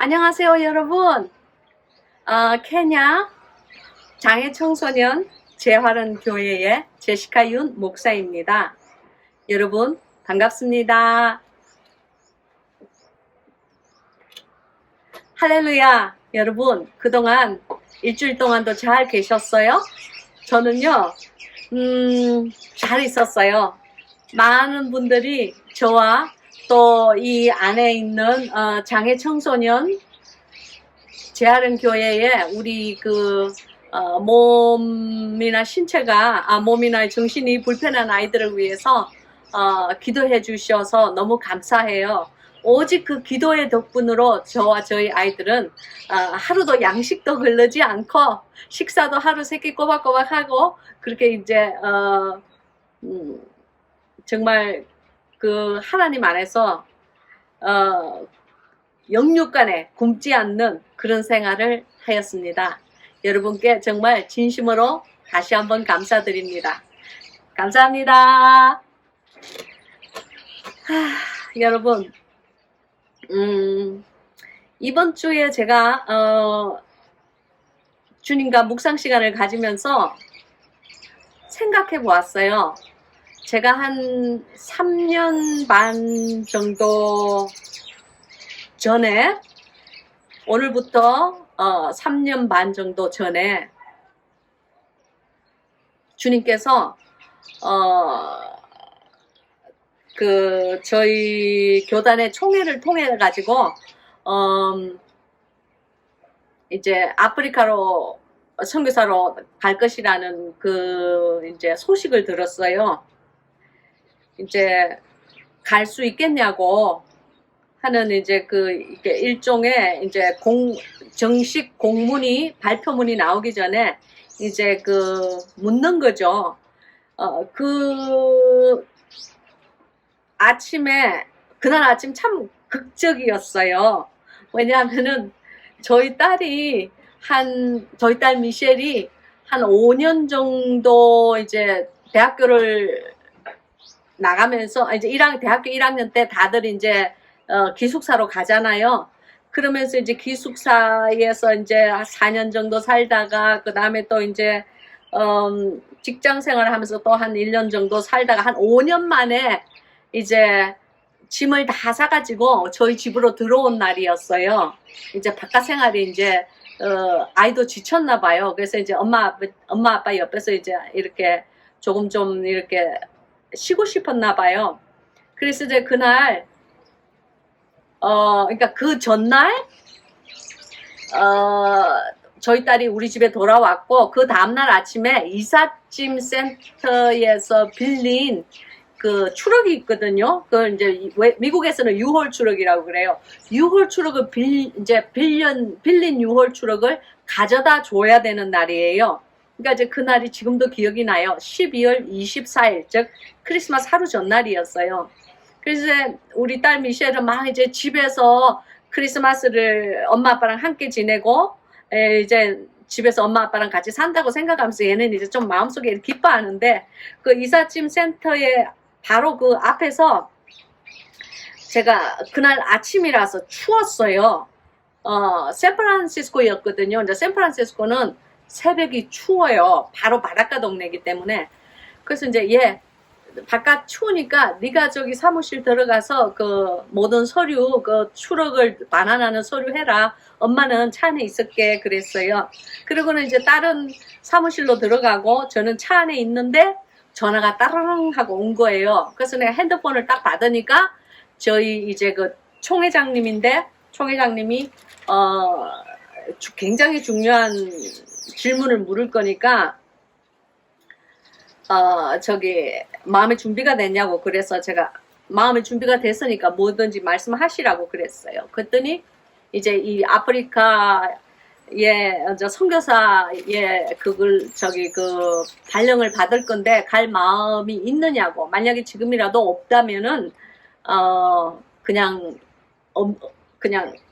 안녕하세요, 여러분. 케냐 장애 청소년 재활원 교회의 제시카 윤 목사입니다. 여러분, 반갑습니다. 할렐루야. 여러분, 그동안 일주일 동안도 잘 계셨어요? 저는요, 잘 있었어요. 많은 분들이 저와 또 이 안에 있는 장애 청소년 재활원 교회에 우리 몸이나 신체가 몸이나 정신이 불편한 아이들을 위해서 기도해 주셔서 너무 감사해요. 오직 그 기도의 덕분으로 저와 저희 아이들은 하루도 양식도 걸르지 않고 식사도 하루 3끼 꼬박꼬박 하고 그렇게 이제 정말 그 하나님 안에서 영육간에 굶지 않는 그런 생활을 하였습니다. 여러분께 정말 진심으로 다시 한번 감사드립니다. 감사합니다. 여러분, 이번 주에 제가 주님과 묵상 시간을 가지면서 생각해 보았어요. 제가 한 3년 반 정도 전에, 오늘부터 3년 반 정도 전에 주님께서 저희 교단의 총회를 통해 가지고 이제 아프리카로 선교사로 갈 것이라는 이제 소식을 들었어요. 이제 갈 수 있겠냐고 하는 이제 이게 일종의 이제 정식 공문이 발표문이 나오기 전에 이제 묻는 거죠. 그날 아침 참 극적이었어요. 왜냐하면은 저희 딸 미셸이 한 5년 정도 이제 대학교를 나가면서 이제 대학교 1학년 때 다들 이제 기숙사로 가잖아요. 그러면서 이제 기숙사에서 이제 4년 정도 살다가 그 다음에 또 이제 직장 생활을 하면서 또 한 1년 정도 살다가 한 5년 만에 이제 짐을 다 사가지고 저희 집으로 들어온 날이었어요. 이제 바깥 생활이 이제 아이도 지쳤나 봐요. 그래서 이제 엄마 아빠 옆에서 이제 이렇게 조금 좀 이렇게 쉬고 싶었나 봐요. 그래서 이제 그날 그러니까 그 전날 저희 딸이 우리 집에 돌아왔고 그 다음날 아침에 이삿짐 센터에서 빌린 그 트럭이 있거든요. 그걸 이제 미국에서는 유홀 트럭이라고 그래요. 유홀 트럭을 빌린 유홀 트럭을 가져다 줘야 되는 날이에요. 그러니까 이제 그날이 지금도 기억이 나요. 12월 24일, 즉 크리스마스 하루 전날이었어요. 그래서 이제 우리 딸 미셸은 막 이제 집에서 크리스마스를 엄마 아빠랑 함께 지내고 이제 집에서 엄마 아빠랑 같이 산다고 생각하면서 얘는 이제 좀 마음속에 기뻐하는데 그 이삿짐 센터에 바로 그 앞에서 제가 그날 아침이라서 추웠어요. 샌프란시스코였거든요. 이제 샌프란시스코는 새벽이 추워요. 바로 바닷가 동네이기 때문에. 그래서 이제 얘 바깥 추우니까 네가 저기 사무실 들어가서 그 모든 서류 추럭을 반환하는 서류 해라. 엄마는 차 안에 있을게 그랬어요. 그리고는 이제 다른 사무실로 들어가고 저는 차 안에 있는데 전화가 따르릉 하고 온 거예요. 그래서 내가 핸드폰을 딱 받으니까 저희 이제 총회장님인데 총회장님이 굉장히 중요한 질문을 물을 거니까 마음의 준비가 됐냐고. 그래서 제가 마음의 준비가 됐으니까 뭐든지 말씀하시라고 그랬어요. 그랬더니 이제 이 아프리카의 선교사의 발령을 받을 건데 갈 마음이 있느냐고. 만약에 지금이라도 없다면은 그냥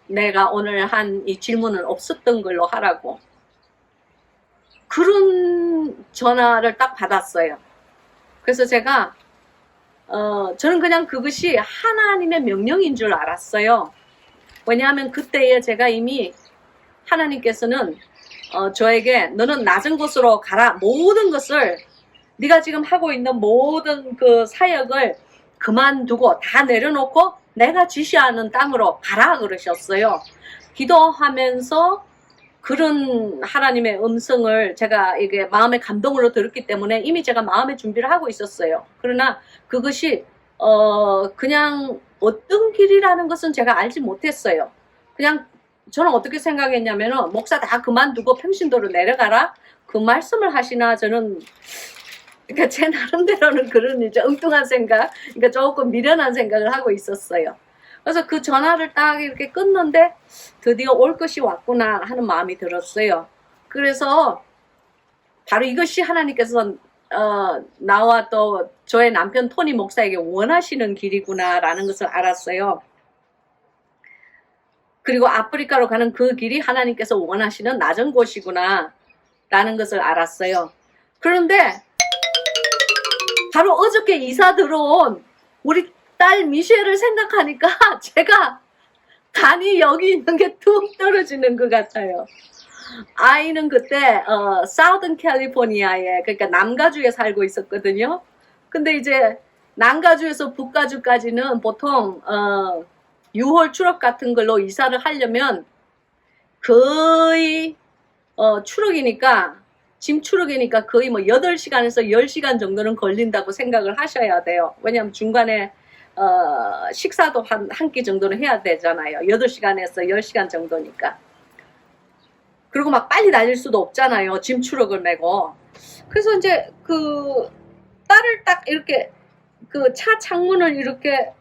내가 오늘 한 이 질문은 없었던 걸로 하라고. 그런 전화를 딱 받았어요. 그래서 제가 저는 그냥 그것이 하나님의 명령인 줄 알았어요. 왜냐하면 그때에 제가 이미 하나님께서는 저에게 너는 낮은 곳으로 가라. 모든 것을 네가 지금 하고 있는 모든 그 사역을 그만두고 다 내려놓고 내가 지시하는 땅으로 가라 그러셨어요. 기도하면서 그런 하나님의 음성을 제가 이게 마음의 감동으로 들었기 때문에 이미 제가 마음의 준비를 하고 있었어요. 그러나 그것이 그냥 어떤 길이라는 것은 제가 알지 못했어요. 그냥 저는 어떻게 생각했냐면은 목사 다 그만두고 평신도로 내려가라 그 말씀을 하시나 저는 그러니까 제 나름대로는 그런 이제 엉뚱한 생각, 그러니까 조금 미련한 생각을 하고 있었어요. 그래서 그 전화를 딱 이렇게 끊는데 드디어 올 것이 왔구나 하는 마음이 들었어요. 그래서 바로 이것이 하나님께서 나와 또 저의 남편 토니 목사에게 원하시는 길이구나라는 것을 알았어요. 그리고 아프리카로 가는 그 길이 하나님께서 원하시는 낮은 곳이구나 라는 것을 알았어요. 그런데 바로 어저께 이사 들어온 우리 딸 미셸을 생각하니까 제가 간이 여기 있는 게 툭 떨어지는 것 같아요. 아이는 그때 사우던 캘리포니아에 그러니까 남가주에 살고 있었거든요. 근데 이제 남가주에서 북가주까지는 보통 유월 추럭 같은 걸로 이사를 하려면 거의 추럭이니까 짐 추럭이니까 거의 뭐 8시간에서 10시간 정도는 걸린다고 생각을 하셔야 돼요. 왜냐하면 중간에 식사도 한 끼 정도는 해야 되잖아요. 8시간에서 10시간 정도니까. 그리고 막 빨리 달릴 수도 없잖아요. 짐 추럭을 메고. 그래서 이제 그 딸을 딱 이렇게 그 차 창문을 이렇게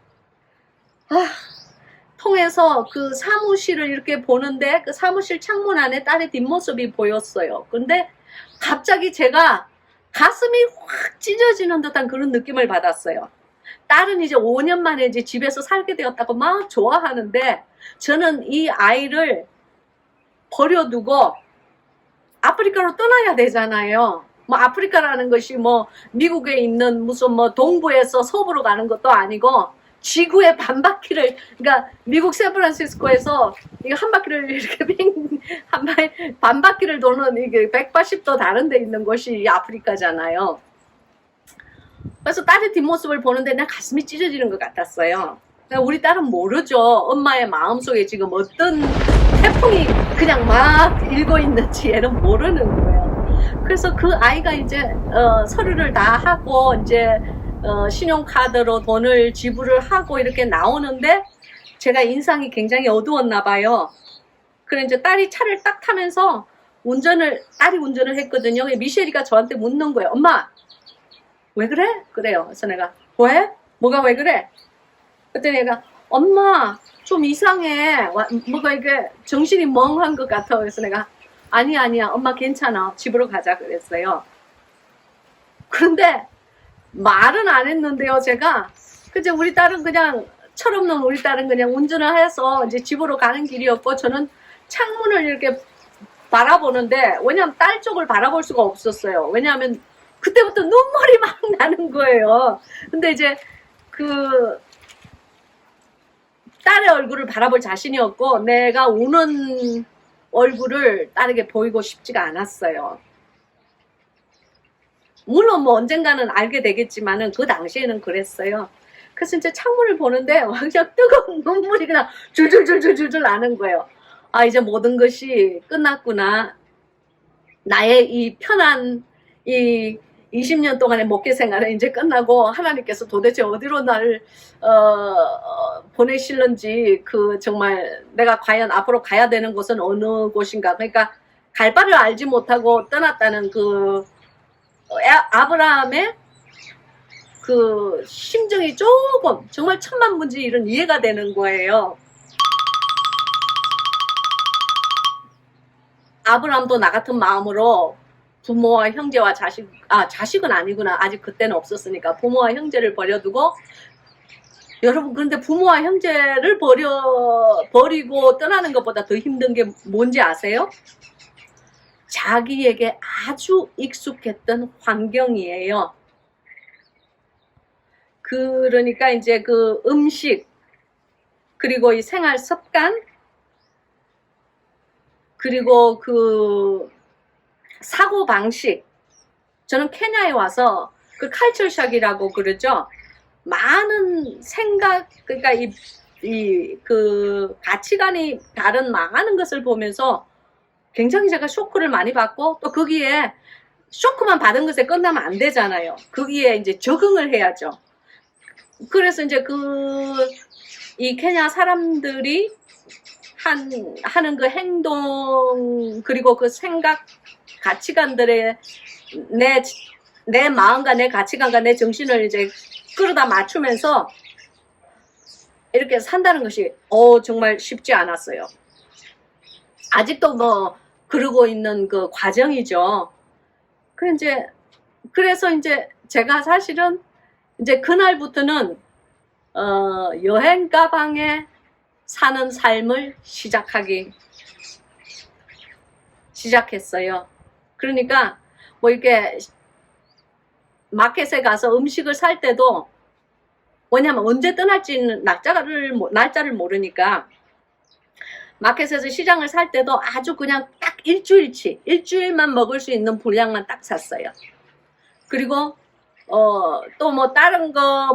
통해서 그 사무실을 이렇게 보는데 그 사무실 창문 안에 딸의 뒷모습이 보였어요. 근데 갑자기 제가 가슴이 확 찢어지는 듯한 그런 느낌을 받았어요. 딸은 이제 5년 만에 이제 집에서 살게 되었다고 막 좋아하는데 저는 이 아이를 버려두고 아프리카로 떠나야 되잖아요. 뭐 아프리카라는 것이 뭐 미국에 있는 무슨 뭐 동부에서 서부로 가는 것도 아니고 지구의 반바퀴를, 그러니까 미국 샌프란시스코에서 이거 한 바퀴를 이렇게 반바퀴를 도는 이게 180도 다른 데 있는 곳이 아프리카잖아요. 그래서 딸의 뒷모습을 보는데 내 가슴이 찢어지는 것 같았어요. 우리 딸은 모르죠. 엄마의 마음속에 지금 어떤 태풍이 그냥 막 일고 있는지 얘는 모르는 거예요. 그래서 그 아이가 이제 서류를 다 하고 이제 신용카드로 돈을 지불을 하고 이렇게 나오는데 제가 인상이 굉장히 어두웠나 봐요. 그래 이제 딸이 차를 딱 타면서 딸이 운전을 했거든요. 미셸이가 저한테 묻는 거예요. 엄마 왜 그래? 그래요. 그래서 내가 왜? 뭐가 왜 그래? 그랬더니 얘가 엄마 좀 이상해. 뭐가 이게 정신이 멍한 것 같아. 그래서 내가 아니야 엄마 괜찮아. 집으로 가자 그랬어요. 그런데 말은 안 했는데요, 제가. 그제 우리 딸은 그냥, 철없는 우리 딸은 그냥 운전을 해서 이제 집으로 가는 길이었고, 저는 창문을 이렇게 바라보는데, 왜냐면 딸 쪽을 바라볼 수가 없었어요. 왜냐하면 그때부터 눈물이 막 나는 거예요. 근데 이제 그, 딸의 얼굴을 바라볼 자신이 없고, 내가 우는 얼굴을 딸에게 보이고 싶지가 않았어요. 물론 뭐 언젠가는 알게 되겠지만은 그 당시에는 그랬어요. 그래서 이제 창문을 보는데 그냥 뜨거운 눈물이 그냥 줄줄줄줄줄 나는 거예요. 아 이제 모든 것이 끝났구나. 나의 이 편한 이 20년 동안의 목회 생활은 이제 끝나고 하나님께서 도대체 어디로 나를 보내실는지 그 정말 내가 과연 앞으로 가야 되는 곳은 어느 곳인가. 그러니까 갈 바를 알지 못하고 떠났다는 그 아브라함의 그 심정이 조금 정말 천만분지 이런 이해가 되는 거예요. 아브라함도 나 같은 마음으로 부모와 형제와 자식은 아니구나. 아직 그때는 없었으니까 부모와 형제를 버려두고 여러분 그런데 부모와 형제를 버리고 떠나는 것보다 더 힘든 게 뭔지 아세요? 자기에게 아주 익숙했던 환경이에요. 그러니까 이제 그 음식 그리고 이 생활 습관 그리고 그 사고 방식. 저는 케냐에 와서 그 칼처 샥이라고 그러죠. 많은 생각, 그러니까 그 가치관이 다른 많은 것을 보면서 굉장히 제가 쇼크를 많이 받고, 또 거기에 쇼크만 받은 것에 끝나면 안 되잖아요. 거기에 이제 적응을 해야죠. 그래서 이제 이 케냐 사람들이 하는 그 행동, 그리고 그 생각, 가치관들의 내 마음과 내 가치관과 내 정신을 이제 끌어다 맞추면서 이렇게 산다는 것이 정말 쉽지 않았어요. 아직도 뭐 그러고 있는 그 과정이죠. 그래서 이제 제가 사실은 이제 그날부터는 여행 가방에 사는 삶을 시작했어요. 그러니까 뭐 이렇게 마켓에 가서 음식을 살 때도, 왜냐면 언제 떠날지는 날짜를 모르니까 마켓에서 시장을 살 때도 아주 그냥 딱 일주일만 먹을 수 있는 분량만 딱 샀어요. 그리고 또 뭐 다른 거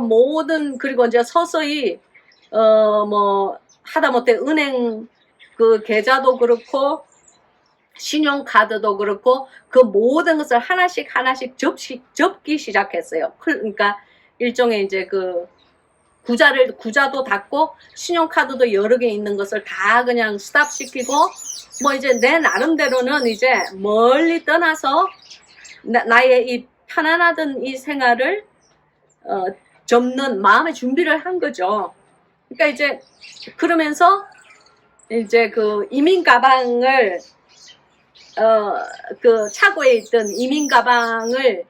그리고 이제 서서히 뭐 하다못해 은행 그 계좌도 그렇고 신용카드도 그렇고 그 모든 것을 하나씩 접기 시작했어요. 그러니까 일종의 이제 그 구자도 닫고 신용카드도 여러 개 있는 것을 다 그냥 스탑시키고, 뭐 이제 내 나름대로는 이제 멀리 떠나서 나의 이 편안하던 이 생활을 접는 마음의 준비를 한 거죠. 그러니까 이제 그러면서 이제 그 이민 가방을 그 차고에 있던 이민 가방을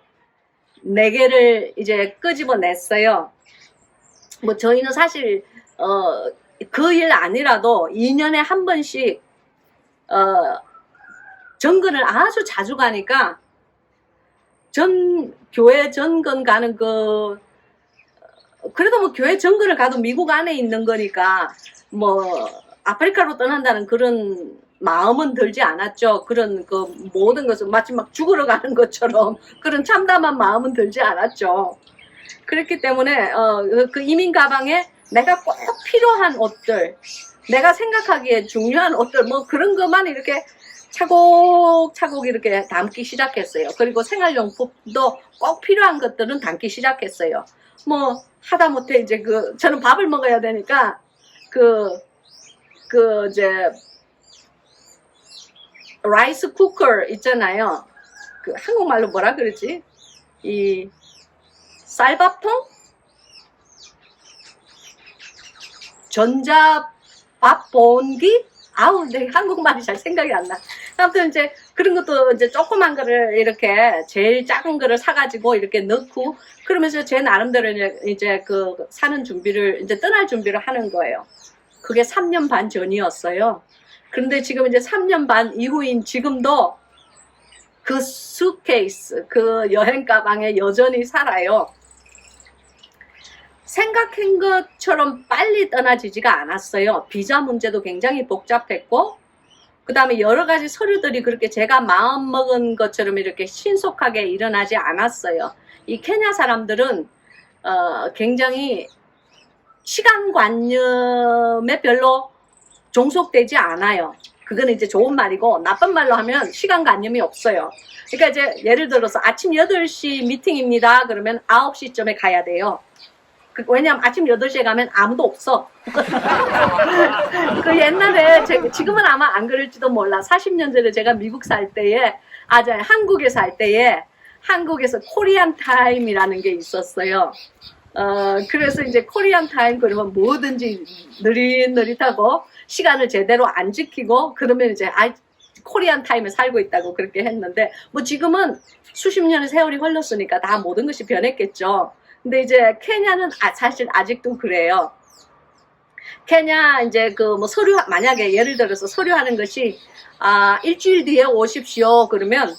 4개를 이제 끄집어냈어요. 뭐 저희는 사실 그 일 아니라도 2년에 한 번씩 정근을 아주 자주 가니까 교회 정근 가는 그래도 뭐 교회 정근을 가도 미국 안에 있는 거니까 뭐 아프리카로 떠난다는 그런 마음은 들지 않았죠. 그런 그 모든 것은 마치 막 죽으러 가는 것처럼 그런 참담한 마음은 들지 않았죠. 그렇기 때문에 그 이민 가방에 내가 꼭 필요한 옷들, 내가 생각하기에 중요한 옷들, 뭐 그런 것만 이렇게 차곡차곡 이렇게 담기 시작했어요. 그리고 생활용품도 꼭 필요한 것들은 담기 시작했어요. 뭐 하다못해 이제 저는 밥을 먹어야 되니까 이제 라이스 쿠커 있잖아요. 그 한국말로 뭐라 그러지? 이 쌀밥통? 전자밥 본기? 아우, 내 한국말이 잘 생각이 안 나. 아무튼 이제 그런 것도 이제 조그만 거를 이렇게 제일 작은 거를 사가지고 이렇게 넣고, 그러면서 제 나름대로 이제 사는 준비를, 이제 떠날 준비를 하는 거예요. 그게 3년 반 전이었어요. 그런데 지금 이제 3년 반 이후인 지금도 그 수트케이스, 그 여행 가방에 여전히 살아요. 생각한 것처럼 빨리 떠나지지가 않았어요. 비자 문제도 굉장히 복잡했고, 그 다음에 여러 가지 서류들이 그렇게 제가 마음먹은 것처럼 이렇게 신속하게 일어나지 않았어요. 이 케냐 사람들은 굉장히 시간관념에 별로 종속되지 않아요. 그거는 이제 좋은 말이고, 나쁜 말로 하면 시간관념이 없어요. 그러니까 이제 예를 들어서 아침 8시 미팅입니다. 그러면 9시쯤에 가야 돼요. 왜냐면 아침 8시에 가면 아무도 없어. 그 옛날에, 지금은 아마 안 그럴지도 몰라. 40년 전에 제가 미국 살 때에, 한국에 살 때에, 한국에서 코리안 타임이라는 게 있었어요. 그래서 이제 코리안 타임 그러면 뭐든지 느릿느릿하고 시간을 제대로 안 지키고 그러면 이제 코리안 타임에 살고 있다고 그렇게 했는데, 뭐 지금은 수십 년의 세월이 흘렀으니까 다 모든 것이 변했겠죠. 근데 이제 케냐는 사실 아직도 그래요. 케냐 이제 뭐 만약에 예를 들어서 서류하는 것이 일주일 뒤에 오십시오 그러면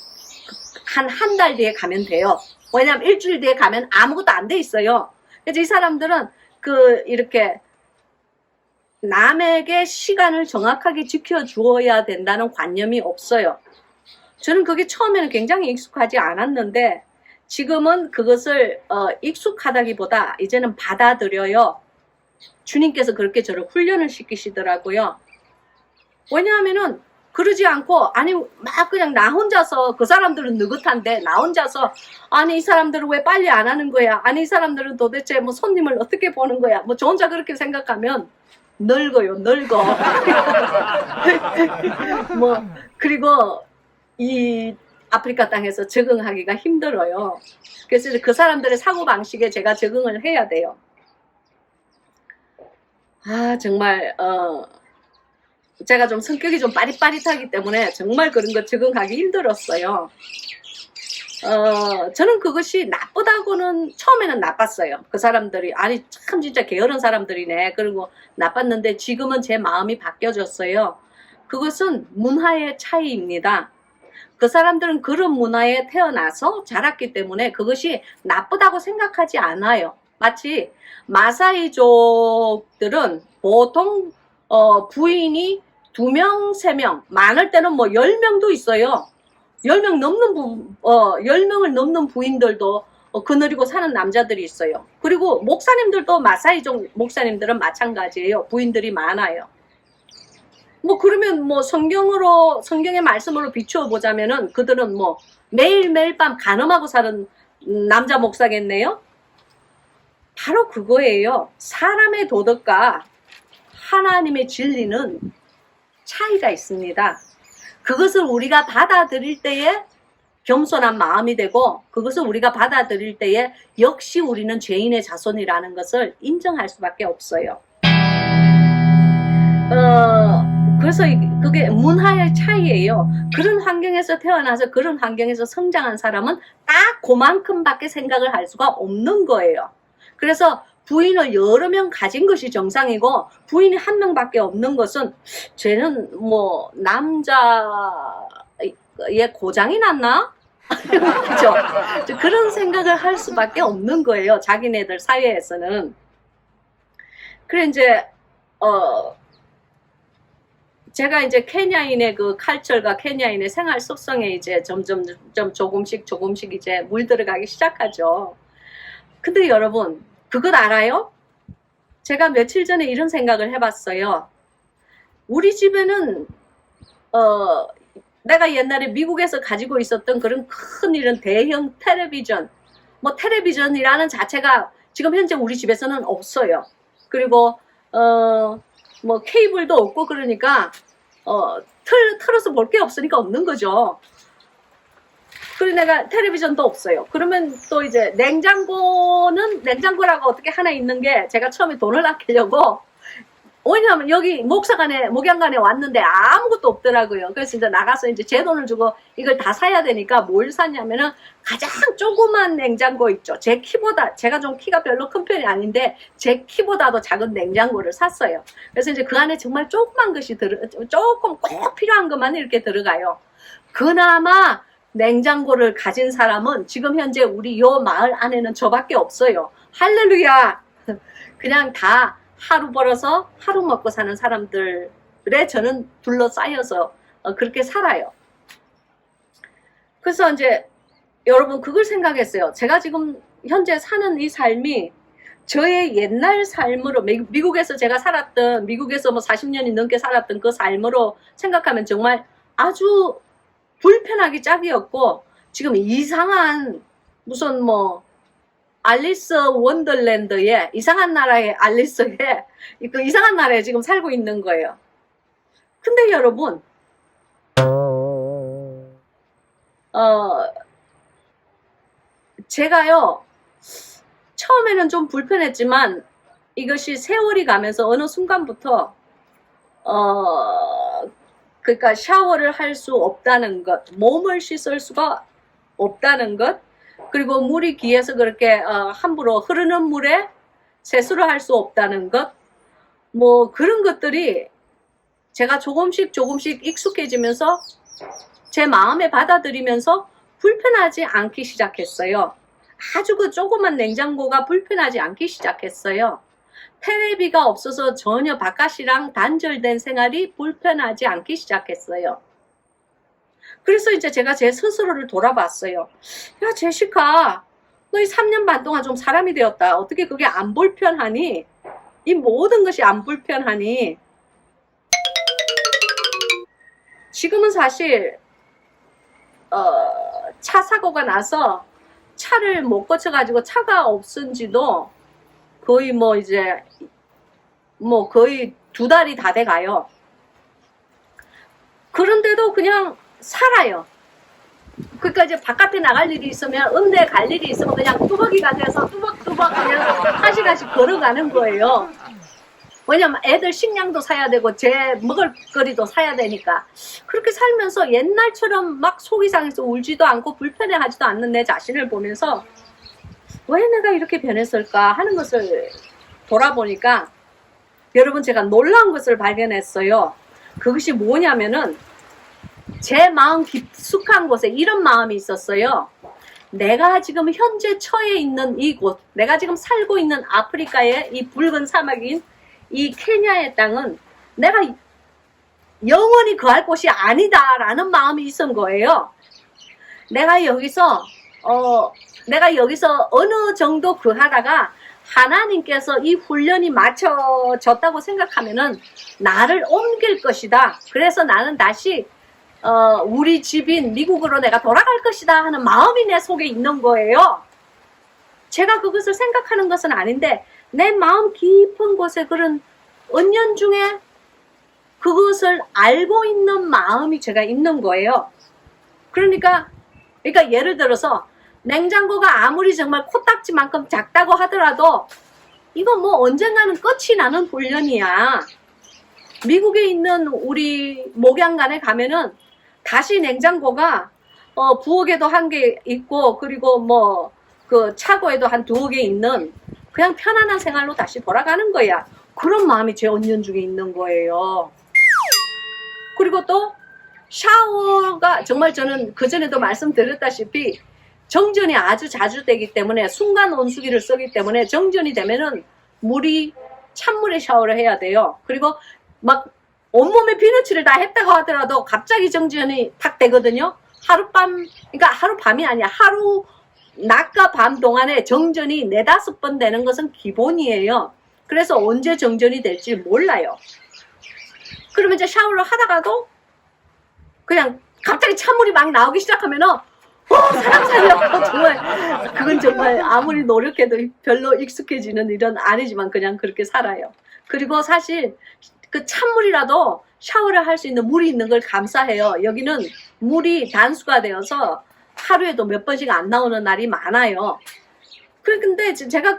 한 달 뒤에 가면 돼요. 왜냐면 일주일 뒤에 가면 아무것도 안 돼 있어요. 그래서 이 사람들은 이렇게 남에게 시간을 정확하게 지켜주어야 된다는 관념이 없어요. 저는 그게 처음에는 굉장히 익숙하지 않았는데 지금은 그것을 익숙하다기보다 이제는 받아들여요. 주님께서 그렇게 저를 훈련을 시키시더라고요. 왜냐하면은 그러지 않고 아니 막 그냥 나 혼자서 그 사람들은 느긋한데 나 혼자서 아니 이 사람들은 왜 빨리 안 하는 거야? 아니 이 사람들은 도대체 뭐 손님을 어떻게 보는 거야? 뭐 저 혼자 그렇게 생각하면 늙어요, 늙어. 뭐 그리고 이 아프리카 땅에서 적응하기가 힘들어요. 그래서 그 사람들의 사고 방식에 제가 적응을 해야 돼요. 아 정말 제가 좀 성격이 좀 빠릿빠릿하기 때문에 정말 그런 거 적응하기 힘들었어요. 저는 그것이 나쁘다고는 처음에는 나빴어요. 그 사람들이 아니 참 진짜 게으른 사람들이네. 그리고 나빴는데 지금은 제 마음이 바뀌어졌어요. 그것은 문화의 차이입니다. 그 사람들은 그런 문화에 태어나서 자랐기 때문에 그것이 나쁘다고 생각하지 않아요. 마치 마사이족들은 보통 부인이 2명, 3명, 많을 때는 뭐 10명도 있어요. 10명을 넘는 부인들도 거느리고 사는 남자들이 있어요. 그리고 목사님들도 마사이족 목사님들은 마찬가지예요. 부인들이 많아요. 뭐 그러면 뭐 성경의 말씀으로 비추어 보자면은 그들은 뭐 매일매일 밤 간음하고 사는 남자 목사겠네요. 바로 그거예요. 사람의 도덕과 하나님의 진리는 차이가 있습니다. 그것을 우리가 받아들일 때에 겸손한 마음이 되고 그것을 우리가 받아들일 때에 역시 우리는 죄인의 자손이라는 것을 인정할 수밖에 없어요. 그래서 그게 문화의 차이예요. 그런 환경에서 태어나서 그런 환경에서 성장한 사람은 딱 그만큼밖에 생각을 할 수가 없는 거예요. 그래서 부인을 여러 명 가진 것이 정상이고 부인이 한 명밖에 없는 것은 쟤는 뭐 남자의 고장이 났나? 그죠? 그런 생각을 할 수밖에 없는 거예요. 자기네들 사회에서는. 그래 이제 제가 이제 케냐인의 그 칼철과 케냐인의 생활 속성에 이제 점점 조금씩 이제 물들어가기 시작하죠. 근데 여러분 그걸 알아요? 제가 며칠 전에 이런 생각을 해봤어요. 우리 집에는 내가 옛날에 미국에서 가지고 있었던 그런 큰 이런 대형 텔레비전, 뭐 텔레비전이라는 자체가 지금 현재 우리 집에서는 없어요. 그리고 뭐 케이블도 없고 그러니까 틀어서 볼 게 없으니까 없는 거죠. 그리고 내가 텔레비전도 없어요. 그러면 또 이제 냉장고라고 어떻게 하나 있는 게 제가 처음에 돈을 아끼려고 왜냐하면 여기 목양관에 왔는데 아무것도 없더라고요. 그래서 이제 나가서 이제 제 돈을 주고 이걸 다 사야 되니까 뭘 샀냐면은 가장 조그만 냉장고 있죠. 제 키보다, 제가 좀 키가 별로 큰 편이 아닌데 제 키보다도 작은 냉장고를 샀어요. 그래서 이제 그 안에 정말 조그만 것이 조금 꼭 필요한 것만 이렇게 들어가요. 그나마 냉장고를 가진 사람은 지금 현재 우리 요 마을 안에는 저밖에 없어요. 할렐루야! 그냥 다 하루 벌어서 하루 먹고 사는 사람들에 저는 둘러싸여서 그렇게 살아요. 그래서 이제 여러분 그걸 생각했어요. 제가 지금 현재 사는 이 삶이 저의 옛날 삶으로 미국에서 제가 살았던 미국에서 뭐 40년이 넘게 살았던 그 삶으로 생각하면 정말 아주 불편하기 짝이었고 지금 이상한 무슨 뭐 알리스 원더랜드에 이상한 나라의 알리스에 그 이상한 나라에 지금 살고 있는 거예요. 근데 여러분 제가요 처음에는 좀 불편했지만 이것이 세월이 가면서 어느 순간부터 그러니까 샤워를 할 수 없다는 것, 몸을 씻을 수가 없다는 것, 그리고 물이 귀해서 그렇게 함부로 흐르는 물에 세수를 할 수 없다는 것, 뭐 그런 것들이 제가 조금씩 익숙해지면서 제 마음에 받아들이면서 불편하지 않기 시작했어요. 아주 그 조그만 냉장고가 불편하지 않기 시작했어요. 테레비가 없어서 전혀 바깥이랑 단절된 생활이 불편하지 않기 시작했어요. 그래서 이제 제가 제 스스로를 돌아봤어요. 야, 제시카, 너희 3년 반 동안 좀 사람이 되었다. 어떻게 그게 안 불편하니? 이 모든 것이 안 불편하니? 지금은 사실 차 사고가 나서 차를 못 고쳐가지고 차가 없은지도 거의 뭐 이제 뭐 거의 2달이 다 돼가요. 그런데도 그냥 살아요. 그러니까 이제 바깥에 나갈 일이 있으면 음대 갈 일이 있으면 그냥 뚜벅이가 돼서 뚜벅뚜벅 그냥 1시간씩 걸어가는 거예요. 왜냐면 애들 식량도 사야 되고 제 먹을 거리도 사야 되니까. 그렇게 살면서 옛날처럼 막 속이 상해서 울지도 않고 불편해하지도 않는 내 자신을 보면서 왜 내가 이렇게 변했을까 하는 것을 돌아보니까 여러분, 제가 놀라운 것을 발견했어요. 그것이 뭐냐면은 제 마음 깊숙한 곳에 이런 마음이 있었어요. 내가 지금 현재 처해 있는 이곳, 내가 지금 살고 있는 아프리카의 이 붉은 사막인 이 케냐의 땅은 내가 영원히 거할 곳이 아니다라는 마음이 있은 거예요. 내가 여기서 어느 정도 하다가 하나님께서 이 훈련이 맞춰졌다고 생각하면은 나를 옮길 것이다. 그래서 나는 다시 우리 집인 미국으로 내가 돌아갈 것이다 하는 마음이 내 속에 있는 거예요. 제가 그것을 생각하는 것은 아닌데 내 마음 깊은 곳에 그런 은연중에 그것을 알고 있는 마음이 제가 있는 거예요. 그러니까 예를 들어서 냉장고가 아무리 정말 코딱지만큼 작다고 하더라도 이거 뭐 언젠가는 끝이 나는 훈련이야. 미국에 있는 우리 목양간에 가면은 다시 냉장고가 부엌에도 1개 있고 그리고 뭐 그 차고에도 한 2개 있는 그냥 편안한 생활로 다시 돌아가는 거야. 그런 마음이 제 은연중에 있는 거예요. 그리고 또 샤워가 정말 저는 그전에도 말씀드렸다시피 정전이 아주 자주 되기 때문에 순간 온수기를 쓰기 때문에 정전이 되면은 찬물에 샤워를 해야 돼요. 그리고 막 온몸에 비누칠을 다 했다고 하더라도 갑자기 정전이 탁 되거든요. 그러니까 하룻밤이 아니야. 낮과 밤 동안에 정전이 4-5번 되는 것은 기본이에요. 그래서 언제 정전이 될지 몰라요. 그러면 이제 샤워를 하다가도 그냥 갑자기 찬물이 막 나오기 시작하면은 사람 살려. 정말 그건 정말 아무리 노력해도 별로 익숙해지는 일은 아니지만 그냥 그렇게 살아요. 그리고 사실 그 찬물이라도 샤워를 할 수 있는 물이 있는 걸 감사해요. 여기는 물이 단수가 되어서 하루에도 몇 번씩 안 나오는 날이 많아요. 근데 제가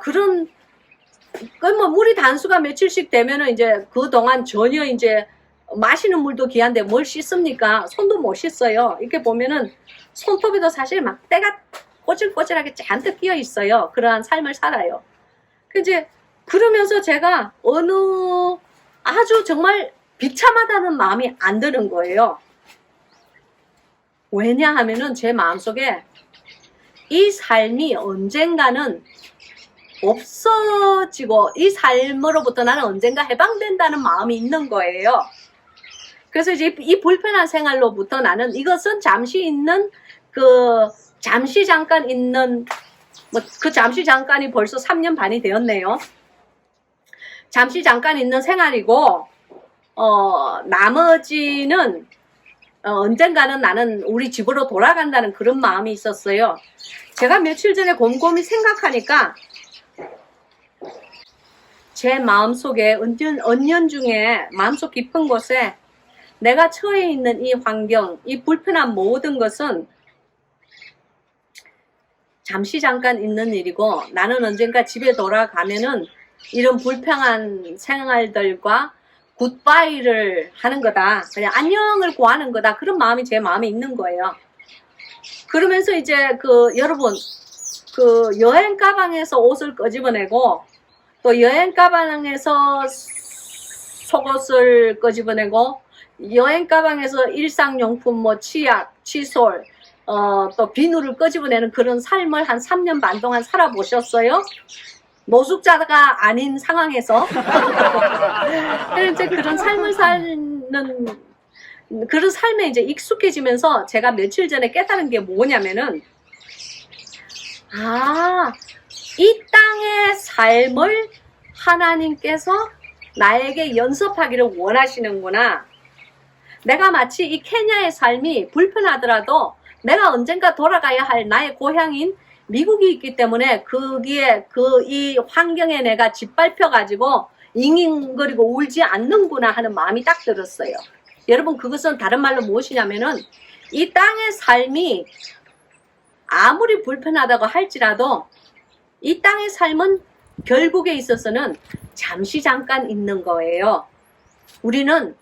뭐 물이 단수가 며칠씩 되면은 이제 그동안 전혀 이제 마시는 물도 귀한데 뭘 씻습니까? 손도 못 씻어요. 이렇게 보면은 손톱에도 사실 막 때가 꼬질꼬질하게 잔뜩 끼어 있어요. 그러한 삶을 살아요. 이제 그러면서 제가 아주 정말 비참하다는 마음이 안 드는 거예요. 왜냐하면은 제 마음속에 이 삶이 언젠가는 없어지고 이 삶으로부터 나는 언젠가 해방된다는 마음이 있는 거예요. 그래서 이제 이 불편한 생활로부터 나는 이것은 잠시 잠깐 있는 그 잠시 잠깐이 벌써 3년 반이 되었네요. 잠시 잠깐 있는 생활이고 나머지는 언젠가는 나는 우리 집으로 돌아간다는 그런 마음이 있었어요. 제가 며칠 전에 곰곰이 생각하니까 제 마음속에 은연중에 마음속 깊은 곳에 내가 처해 있는 이 환경, 이 불편한 모든 것은 잠시 잠깐 있는 일이고 나는 언젠가 집에 돌아가면은 이런 불평한 생활들과 굿바이를 하는 거다. 그냥 안녕을 구하는 거다. 그런 마음이 제 마음에 있는 거예요. 그러면서 이제 여러분 여행 가방에서 옷을 끄집어내고 또 여행 가방에서 속옷을 끄집어내고 여행 가방에서 일상용품 뭐 치약, 칫솔 또 비누를 끄집어내는 그런 삶을 한 3년 반 동안 살아보셨어요? 노숙자가 아닌 상황에서 이제 그런 삶을 사는 그런 삶에 이제 익숙해지면서 제가 며칠 전에 깨달은 게 뭐냐면은 이 땅의 삶을 하나님께서 나에게 연습하기를 원하시는구나. 내가 마치 이 케냐의 삶이 불편하더라도 내가 언젠가 돌아가야 할 나의 고향인 미국이 있기 때문에 거기에 이 환경에 내가 짓밟혀가지고 잉잉거리고 울지 않는구나 하는 마음이 딱 들었어요. 여러분, 그것은 다른 말로 무엇이냐면은 이 땅의 삶이 아무리 불편하다고 할지라도 이 땅의 삶은 결국에 있어서는 잠시 잠깐 있는 거예요. 우리는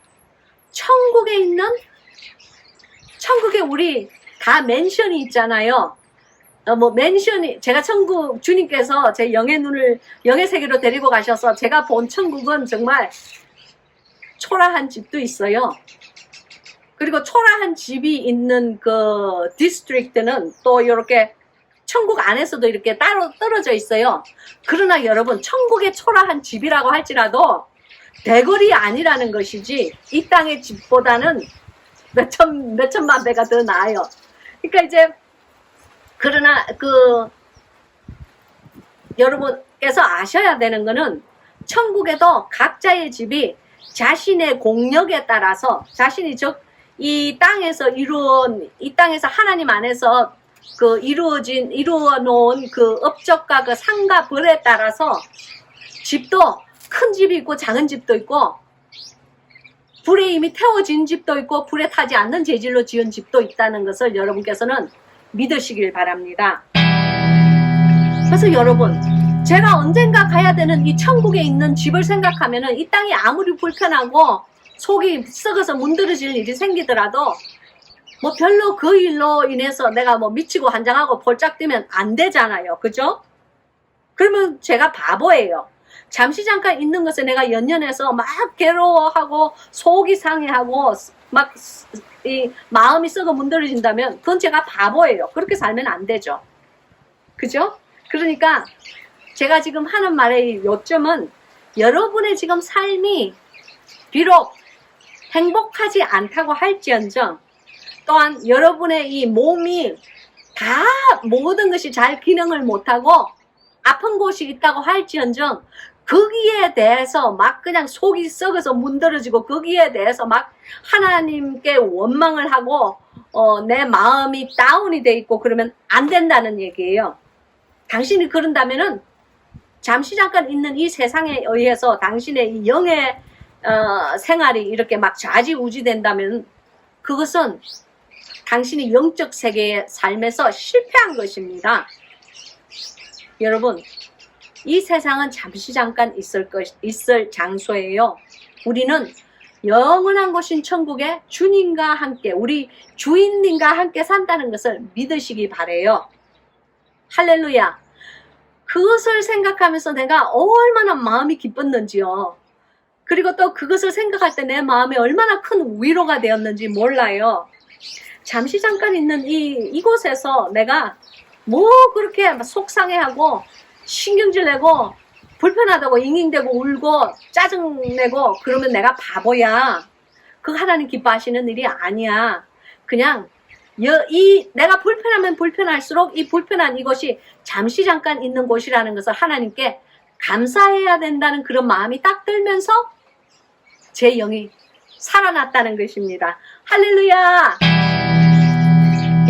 천국에 우리 다 맨션이 있잖아요. 맨션이, 제가 천국, 주님께서 제 영의 세계로 데리고 가셔서 제가 본 천국은 정말 초라한 집도 있어요. 그리고 초라한 집이 있는 그 디스트릭트는 또 이렇게 천국 안에서도 이렇게 따로 떨어져 있어요. 그러나 여러분, 천국의 초라한 집이라고 할지라도 대거리 아니라는 것이지 이 땅의 집보다는 몇천만 배가 더 나아요. 그러니까 이제 그러나 여러분께서 아셔야 되는 거는 천국에도 각자의 집이 자신의 공력에 따라서 자신이 이 땅에서 하나님 안에서 이루어 놓은 그 업적과 그 상과 벌에 따라서 집도 큰 집이 있고 작은 집도 있고 불에 이미 태워진 집도 있고 불에 타지 않는 재질로 지은 집도 있다는 것을 여러분께서는 믿으시길 바랍니다. 그래서 여러분, 제가 언젠가 가야 되는 이 천국에 있는 집을 생각하면은 이 땅이 아무리 불편하고 속이 썩어서 문드러질 일이 생기더라도 뭐 별로 그 일로 인해서 내가 뭐 미치고 환장하고 폴짝 뛰면 안 되잖아요. 그죠? 그러면 제가 바보예요. 잠시 잠깐 있는 것에 내가 연연해서 막 괴로워하고 속이 상해하고 막 이 마음이 썩어 문드러진다면 그건 제가 바보예요. 그렇게 살면 안 되죠. 그죠? 그러니까 제가 지금 하는 말의 요점은 여러분의 지금 삶이 비록 행복하지 않다고 할지언정 또한 여러분의 이 몸이 다 모든 것이 잘 기능을 못하고 아픈 곳이 있다고 할지언정 거기에 대해서 막 그냥 속이 썩어서 문드러지고 거기에 대해서 막 하나님께 원망을 하고 내 마음이 다운이 돼 있고 그러면 안 된다는 얘기예요. 당신이 그런다면은 잠시 잠깐 있는 이 세상에 의해서 당신의 이 영의 생활이 이렇게 막 좌지우지 된다면 그것은 당신이 영적 세계의 삶에서 실패한 것입니다. 여러분, 이 세상은 잠시 잠깐 있을 장소예요. 우리는 영원한 곳인 천국에 주님과 함께 우리 주인님과 함께 산다는 것을 믿으시기 바래요. 할렐루야. 그것을 생각하면서 내가 얼마나 마음이 기뻤는지요. 그리고 또 그것을 생각할 때 내 마음에 얼마나 큰 위로가 되었는지 몰라요. 잠시 잠깐 있는 이곳에서 내가 뭐 그렇게 속상해하고 신경질 내고 불편하다고 잉잉대고 울고 짜증내고 그러면 내가 바보야. 그거 하나님 기뻐하시는 일이 아니야. 그냥 내가 불편하면 불편할수록 이 불편한 이것이 잠시 잠깐 있는 곳이라는 것을 하나님께 감사해야 된다는 그런 마음이 딱 들면서 제 영이 살아났다는 것입니다. 할렐루야.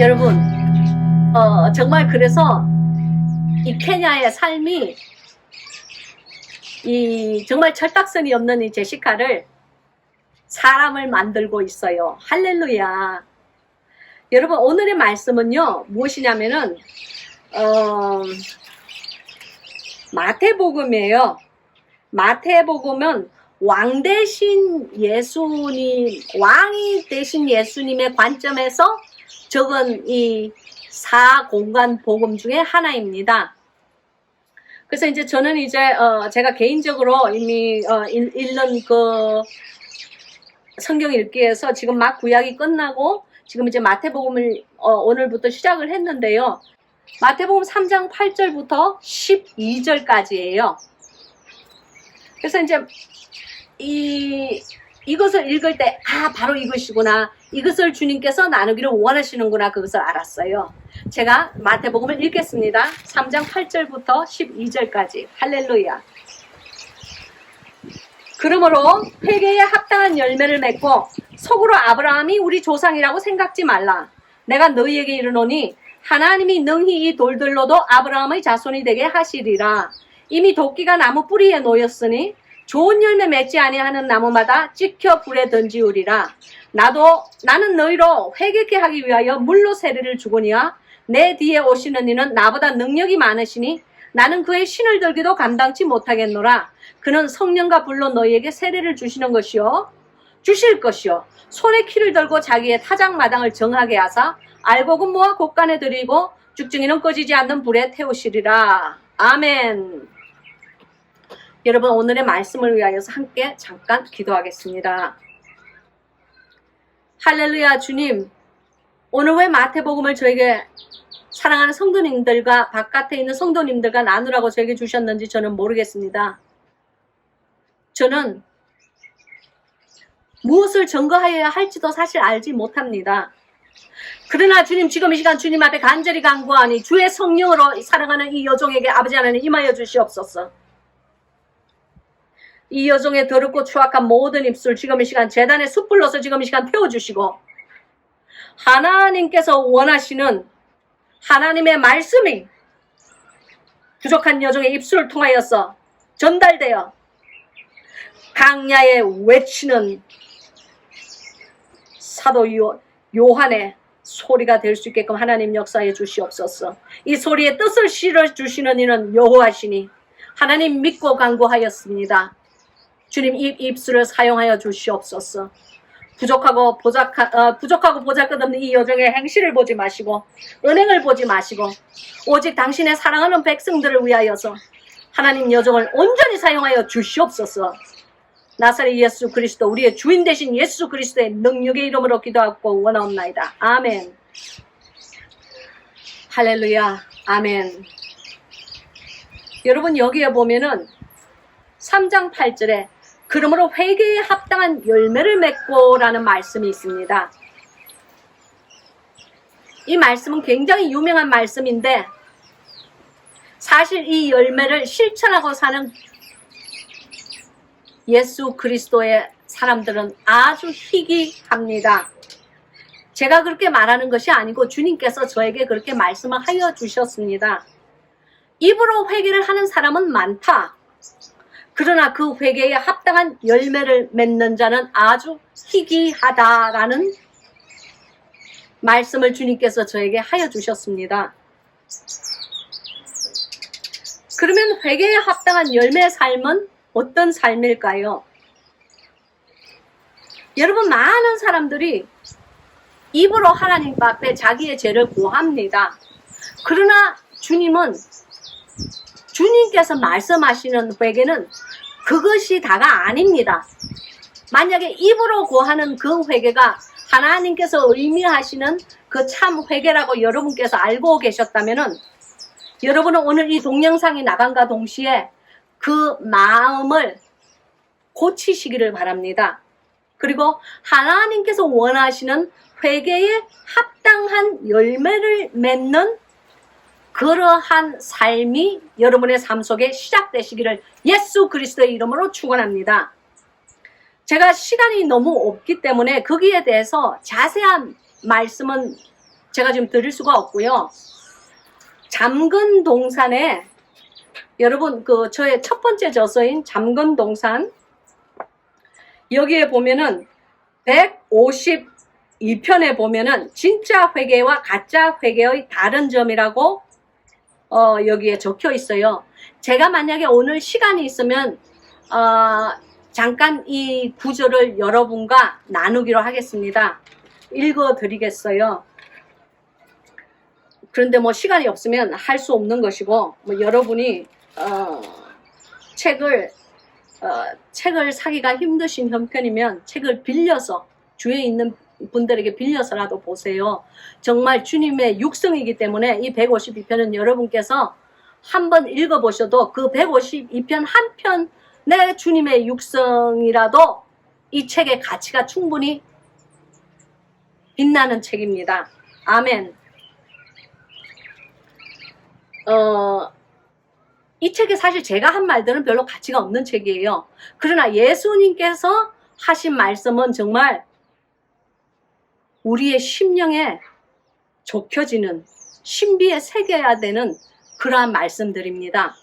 여러분, 정말 그래서 이 케냐의 삶이 정말 철딱선이 없는 이 제시카를 사람을 만들고 있어요. 할렐루야. 여러분, 오늘의 말씀은요 무엇이냐면은 마태복음이에요. 마태복음은 왕이 되신 예수님의 관점에서 적은 이 4공간 복음 중에 하나입니다. 그래서 이제 저는 제가 개인적으로 이미 읽는 그 성경 읽기에서 지금 막 구약이 끝나고 지금 이제 마태복음을 오늘부터 시작을 했는데요. 마태복음 3장 8절부터 12절까지예요. 그래서 이제 이것을 읽을 때 바로 이것이구나. 이것을 주님께서 나누기를 원하시는구나. 그것을 알았어요. 제가 마태복음을 읽겠습니다. 3장 8절부터 12절까지. 할렐루야. 그러므로 회개에 합당한 열매를 맺고 속으로 아브라함이 우리 조상이라고 생각지 말라. 내가 너희에게 이르노니 하나님이 능히 이 돌들로도 아브라함의 자손이 되게 하시리라. 이미 도끼가 나무 뿌리에 놓였으니 좋은 열매 맺지 아니하는 나무마다 찍혀 불에 던지우리라. 나는 너희로 회개케 하기 위하여 물로 세례를 주거니와 내 뒤에 오시는 이는 나보다 능력이 많으시니 나는 그의 신을 들기도 감당치 못하겠노라. 그는 성령과 불로 너희에게 세례를 주시는 것이요 주실 것이요 손에 키를 들고 자기의 타작마당을 정하게 하사 알곡은 모아 곳간에 들이고 죽증이는 꺼지지 않는 불에 태우시리라. 아멘. 여러분, 오늘의 말씀을 위하여서 함께 잠깐 기도하겠습니다. 할렐루야. 주님, 오늘 왜 마태복음을 저에게 사랑하는 성도님들과 바깥에 있는 성도님들과 나누라고 저에게 주셨는지 저는 모르겠습니다. 저는 무엇을 증거하여야 할지도 사실 알지 못합니다. 그러나 주님, 지금 이 시간 주님 앞에 간절히 간구하니 주의 성령으로 사랑하는 이 여종에게 아버지 하나님 임하여 주시옵소서. 이 여종의 더럽고 추악한 모든 입술 지금 이 시간 제단에 숯불로서 지금 이 시간 태워주시고 하나님께서 원하시는 하나님의 말씀이 부족한 여종의 입술을 통하여서 전달되어 강야에 외치는 사도 요한의 소리가 될 수 있게끔 하나님 역사해 주시옵소서. 이 소리의 뜻을 실어주시는 이는 여호와시니 하나님 믿고 간구하였습니다. 주님, 이 입술을 사용하여 주시옵소서. 부족하고 보잘것없는 이 여종의 행실을 보지 마시고 은행을 보지 마시고 오직 당신의 사랑하는 백성들을 위하여서 하나님 여종을 온전히 사용하여 주시옵소서. 나사렛 예수 그리스도, 우리의 주인 되신 예수 그리스도의 능력의 이름으로 기도하고 원하옵나이다. 아멘. 할렐루야. 아멘. 여러분, 여기에 보면은 3장 8절에 그러므로 회개에 합당한 열매를 맺고 라는 말씀이 있습니다. 이 말씀은 굉장히 유명한 말씀인데 사실 이 열매를 실천하고 사는 예수 그리스도의 사람들은 아주 희귀합니다. 제가 그렇게 말하는 것이 아니고 주님께서 저에게 그렇게 말씀을 하여 주셨습니다. 입으로 회개를 하는 사람은 많다. 그러나 그 회개에 합당한 열매를 맺는 자는 아주 희귀하다라는 말씀을 주님께서 저에게 하여 주셨습니다. 그러면 회개에 합당한 열매의 삶은 어떤 삶일까요? 여러분, 많은 사람들이 입으로 하나님 앞에 자기의 죄를 고합니다. 그러나 주님께서 말씀하시는 회개는 그것이 다가 아닙니다. 만약에 입으로 고하는 그 회개가 하나님께서 의미하시는 그 참 회개라고 여러분께서 알고 계셨다면은 여러분은 오늘 이 동영상이 나간과 동시에 그 마음을 고치시기를 바랍니다. 그리고 하나님께서 원하시는 회개에 합당한 열매를 맺는 그러한 삶이 여러분의 삶 속에 시작되시기를 예수 그리스도의 이름으로 축원합니다. 제가 시간이 너무 없기 때문에 거기에 대해서 자세한 말씀은 제가 지금 드릴 수가 없고요. 잠건동산에 여러분 저의 첫 번째 저서인 잠건동산 여기에 보면은 152편에 보면은 진짜 회개와 가짜 회개의 다른 점이라고 여기에 적혀 있어요. 제가 만약에 오늘 시간이 있으면 잠깐 이 구절을 여러분과 나누기로 하겠습니다. 읽어 드리겠어요. 그런데 뭐 시간이 없으면 할 수 없는 것이고 뭐 여러분이 책을 사기가 힘드신 형편이면 책을 빌려서 주위에 있는 분들에게 빌려서라도 보세요. 정말 주님의 육성이기 때문에 이 152편은 여러분께서 한번 읽어보셔도 그 152편 한 편의 주님의 육성이라도 이 책의 가치가 충분히 빛나는 책입니다. 아멘. 이 책에 사실 제가 한 말들은 별로 가치가 없는 책이에요. 그러나 예수님께서 하신 말씀은 정말 우리의 심령에 좁혀지는 신비에 새겨야 되는 그러한 말씀들입니다.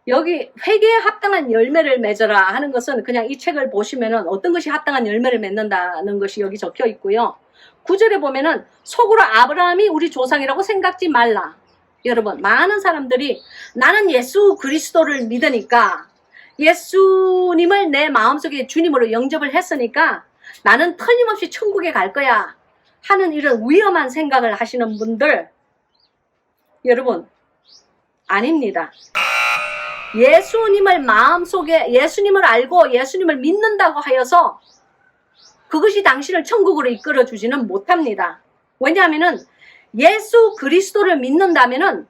여기 회개에 합당한 열매를 맺어라 하는 것은 그냥 이 책을 보시면은 어떤 것이 합당한 열매를 맺는다는 것이 여기 적혀 있고요. 9절에 보면은 속으로 아브라함이 우리 조상이라고 생각지 말라. 여러분, 많은 사람들이 나는 예수 그리스도를 믿으니까, 예수님을 내 마음속에 주님으로 영접을 했으니까 나는 틀림없이 천국에 갈 거야 하는 이런 위험한 생각을 하시는 분들, 여러분, 아닙니다. 예수님을 마음속에, 예수님을 알고 예수님을 믿는다고 하여서 그것이 당신을 천국으로 이끌어 주지는 못합니다. 왜냐하면은 예수 그리스도를 믿는다면은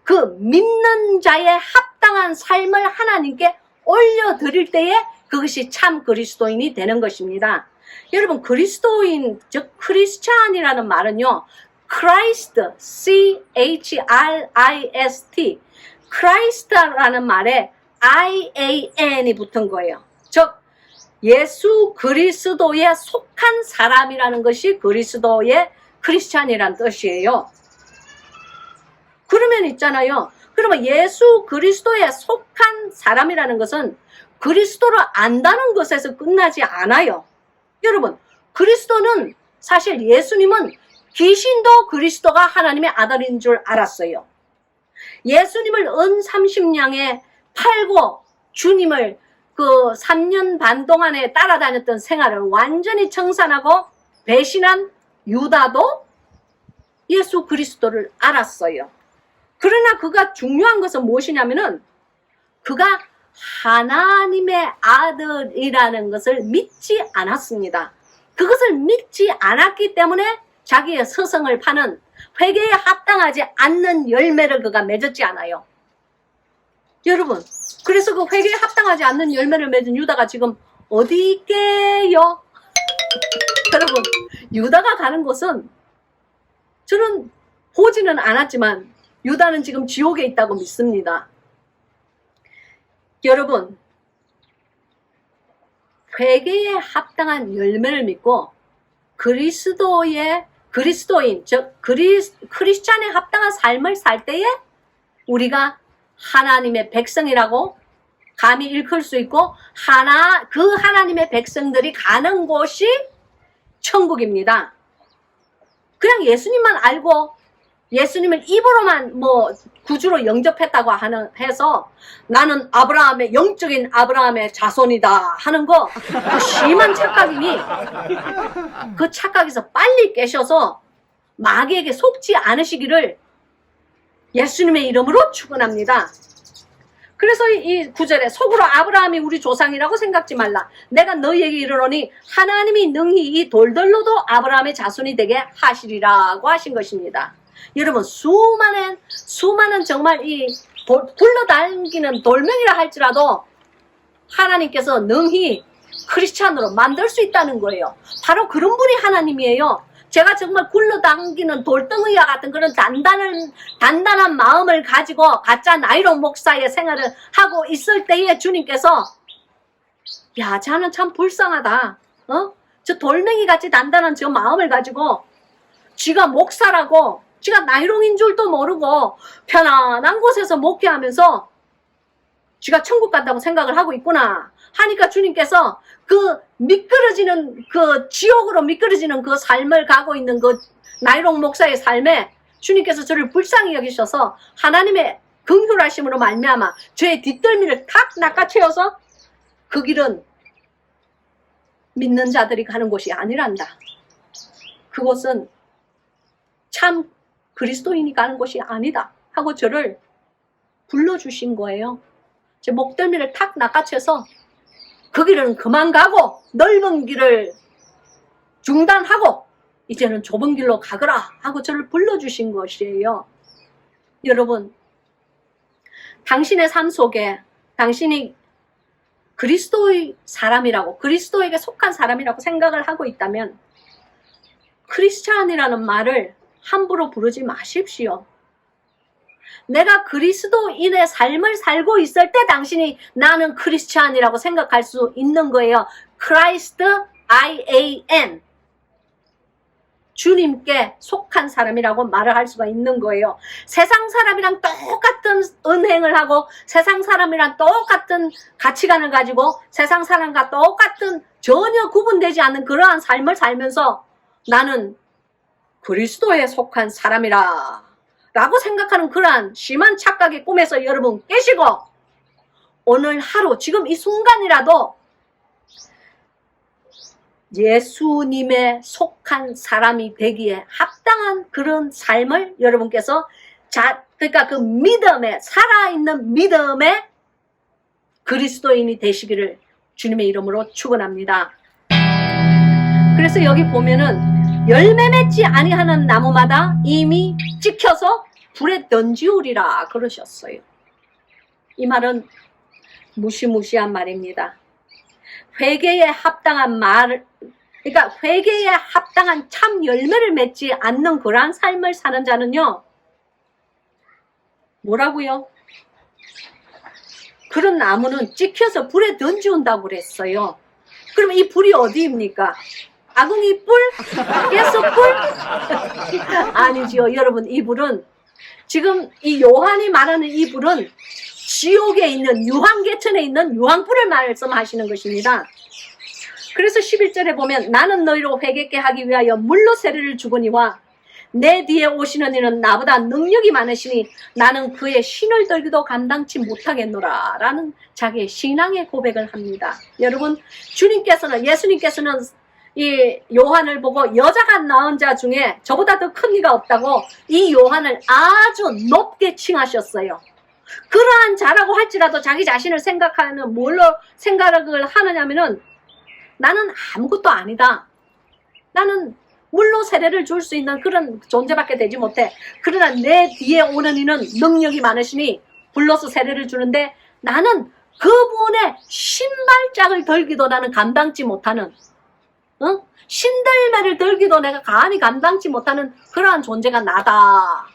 그 믿는 자의 합당한 삶을 하나님께 올려드릴 때에 그것이 참 그리스도인이 되는 것입니다. 여러분, 그리스도인, 즉 크리스찬이라는 말은요, Christ, C-H-R-I-S-T, 크라이스트라는 말에 I-A-N이 붙은 거예요. 즉 예수 그리스도에 속한 사람이라는 것이 그리스도의 크리스찬이란 뜻이에요. 그러면 있잖아요. 그러면 예수 그리스도에 속한 사람이라는 것은 그리스도를 안다는 것에서 끝나지 않아요. 여러분, 그리스도는, 사실 예수님은 귀신도 그리스도가 하나님의 아들인 줄 알았어요. 예수님을 은 30냥에 팔고 주님을 그 3년 반 동안에 따라다녔던 생활을 완전히 청산하고 배신한 유다도 예수 그리스도를 알았어요. 그러나 그가 중요한 것은 무엇이냐면은 그가 하나님의 아들이라는 것을 믿지 않았습니다. 그것을 믿지 않았기 때문에 자기의 서성을 파는 회개에 합당하지 않는 열매를 그가 맺었지 않아요. 여러분, 그래서 그 회개에 합당하지 않는 열매를 맺은 유다가 지금 어디 있게요? 여러분, 유다가 가는 곳은 저는 보지는 않았지만 유다는 지금 지옥에 있다고 믿습니다. 여러분, 회개에 합당한 열매를 믿고 그리스도인, 즉 크리스찬에 합당한 삶을 살 때에 우리가 하나님의 백성이라고 감히 일컬 수 있고 그 하나님의 백성들이 가는 곳이 천국입니다. 그냥 예수님만 알고 예수님을 입으로만 구주로 영접했다고 해서 나는 영적인 아브라함의 자손이다 하는 거, 그 심한 착각이니 그 착각에서 빨리 깨셔서 마귀에게 속지 않으시기를 예수님의 이름으로 축원합니다. 그래서 이 9절에 속으로 아브라함이 우리 조상이라고 생각지 말라. 내가 너희에게 이르노니 하나님이 능히 이 돌들로도 아브라함의 자손이 되게 하시리라고 하신 것입니다. 여러분, 수많은 정말 이 굴러다니는 돌멩이라 할지라도 하나님께서 능히 크리스찬으로 만들 수 있다는 거예요. 바로 그런 분이 하나님이에요. 제가 정말 굴러다니는 돌덩이와 같은 그런 단단한 마음을 가지고 가짜 나이론 목사의 생활을 하고 있을 때에 주님께서, 야, 저는 참 불쌍하다. 저 돌멩이같이 단단한 저 마음을 가지고 지가 목사라고, 지가 나이롱인 줄도 모르고 편안한 곳에서 목회하면서 지가 천국 간다고 생각을 하고 있구나 하니까 주님께서 그 지옥으로 미끄러지는 그 삶을 가고 있는 그 나이롱 목사의 삶에 주님께서 저를 불쌍히 여기셔서 하나님의 긍휼하심으로 말미암아 저의 뒷덜미를 탁 낚아채워서 그 길은 믿는 자들이 가는 곳이 아니란다. 그곳은 참 그리스도인이 가는 곳이 아니다 하고 저를 불러주신 거예요. 제 목덜미를 탁 낚아채서 그 길은 그만 가고 넓은 길을 중단하고 이제는 좁은 길로 가거라 하고 저를 불러주신 것이에요. 여러분, 당신의 삶 속에 당신이 그리스도의 사람이라고, 그리스도에게 속한 사람이라고 생각을 하고 있다면 크리스찬이라는 말을 함부로 부르지 마십시오. 내가 그리스도인의 삶을 살고 있을 때 당신이 나는 크리스찬이라고 생각할 수 있는 거예요. Christ, I-A-N. 주님께 속한 사람이라고 말을 할 수가 있는 거예요. 세상 사람이랑 똑같은 은행을 하고 세상 사람이랑 똑같은 가치관을 가지고 세상 사람과 똑같은 전혀 구분되지 않는 그러한 삶을 살면서 나는 그리스도에 속한 사람이라 라고 생각하는 그러한 심한 착각의 꿈에서 여러분 깨시고 오늘 하루 지금 이 순간이라도 예수님에 속한 사람이 되기에 합당한 그런 삶을 여러분께서 그러니까 그 믿음에, 살아있는 믿음의 그리스도인이 되시기를 주님의 이름으로 축원합니다. 그래서 여기 보면은 열매 맺지 아니하는 나무마다 이미 찍혀서 불에 던지우리라 그러셨어요. 이 말은 무시무시한 말입니다. 회개에 합당한 말, 그러니까 회개에 합당한 참 열매를 맺지 않는 그러한 삶을 사는 자는요, 뭐라고요? 그런 나무는 찍혀서 불에 던지운다고 그랬어요. 그럼 이 불이 어디입니까? 아궁이 불? 가스불? 아니지요. 여러분, 이 불은 지금 이 요한이 말하는 이 불은 지옥에 있는 유황계천에 있는 유황불을 말씀하시는 것입니다. 그래서 11절에 보면 나는 너희로 회개케 하기 위하여 물로 세례를 주거니와 내 뒤에 오시는 이는 나보다 능력이 많으시니 나는 그의 신을 들기도 감당치 못하겠노라 라는 자기의 신앙의 고백을 합니다. 여러분, 예수님께서는 이 요한을 보고 여자가 낳은 자 중에 저보다 더 큰 이가 없다고 이 요한을 아주 높게 칭하셨어요. 그러한 자라고 할지라도 자기 자신을 생각하는 뭘로 생각을 하느냐면은 나는 아무것도 아니다. 나는 물로 세례를 줄 수 있는 그런 존재밖에 되지 못해. 그러나 내 뒤에 오는 이는 능력이 많으시니 불러서 세례를 주는데 나는 그분의 신발짝을 들기도 나는 감당치 못하는 신들매를 들기도 내가 감히 감당치 못하는 그러한 존재가 나다.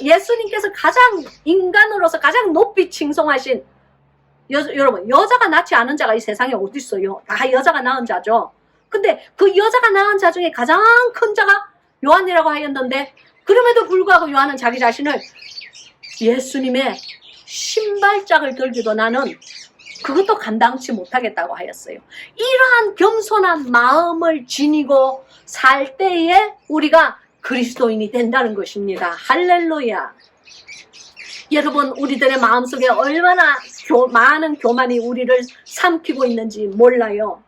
예수님께서 가장 인간으로서 가장 높이 칭송하신 여러분, 여자가 낳지 않은 자가 이 세상에 어디 있어요? 다 여자가 낳은 자죠. 근데 그 여자가 낳은 자 중에 가장 큰 자가 요한이라고 하였는데 그럼에도 불구하고 요한은 자기 자신을 예수님의 신발짝을 들기도 나는 그것도 감당치 못하겠다고 하였어요. 이러한 겸손한 마음을 지니고 살 때에 우리가 그리스도인이 된다는 것입니다. 할렐루야. 여러분, 우리들의 마음속에 얼마나 많은 교만이 우리를 삼키고 있는지 몰라요.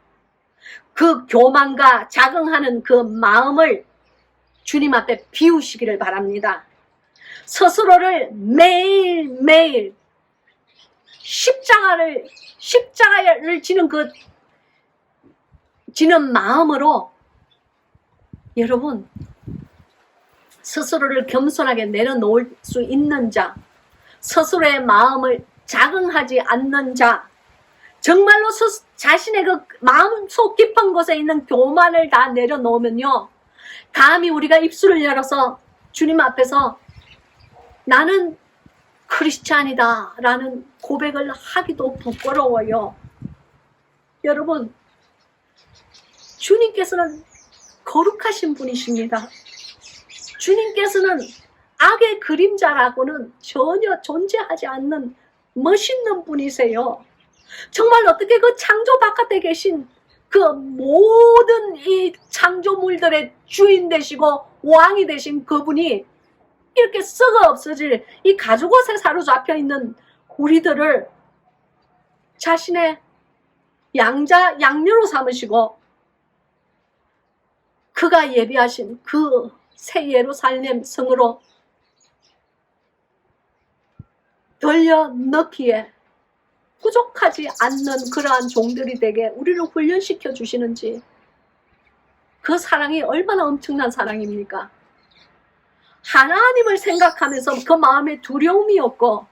그 교만과 자긍하는 그 마음을 주님 앞에 비우시기를 바랍니다. 스스로를 매일매일 십자가를 지는 마음으로 여러분 스스로를 겸손하게 내려놓을 수 있는 자, 스스로의 마음을 자긍하지 않는 자, 정말로 자신의 그 마음속 깊은 곳에 있는 교만을 다 내려놓으면요, 감히 우리가 입술을 열어서 주님 앞에서 나는 크리스찬이다 라는 고백을 하기도 부끄러워요. 여러분, 주님께서는 거룩하신 분이십니다. 주님께서는 악의 그림자라고는 전혀 존재하지 않는 멋있는 분이세요. 정말 어떻게 그 창조 바깥에 계신 그 모든 이 창조물들의 주인 되시고 왕이 되신 그분이 이렇게 썩어 없어질 이 가죽옷에 사로잡혀 있는 우리들을 자신의 양녀로 삼으시고 그가 예비하신 그 새 예루살렘 성으로 돌려넣기에 부족하지 않는 그러한 종들이 되게 우리를 훈련시켜 주시는지 그 사랑이 얼마나 엄청난 사랑입니까? 하나님을 생각하면서 그 마음에 두려움이 없고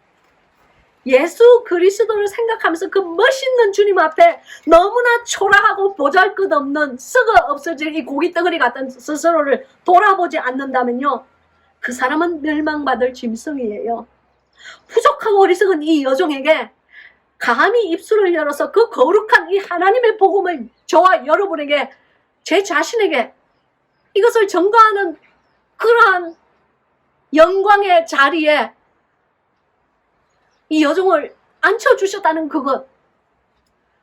예수 그리스도를 생각하면서 그 멋있는 주님 앞에 너무나 초라하고 보잘것없는 썩어 없어질 이 고깃덩어리 같은 스스로를 돌아보지 않는다면요, 그 사람은 멸망받을 짐승이에요. 부족하고 어리석은 이 여종에게 감히 입술을 열어서 그 거룩한 이 하나님의 복음을 저와 여러분에게, 제 자신에게 이것을 전가하는 그러한 영광의 자리에 이 여종을 앉혀주셨다는 그것,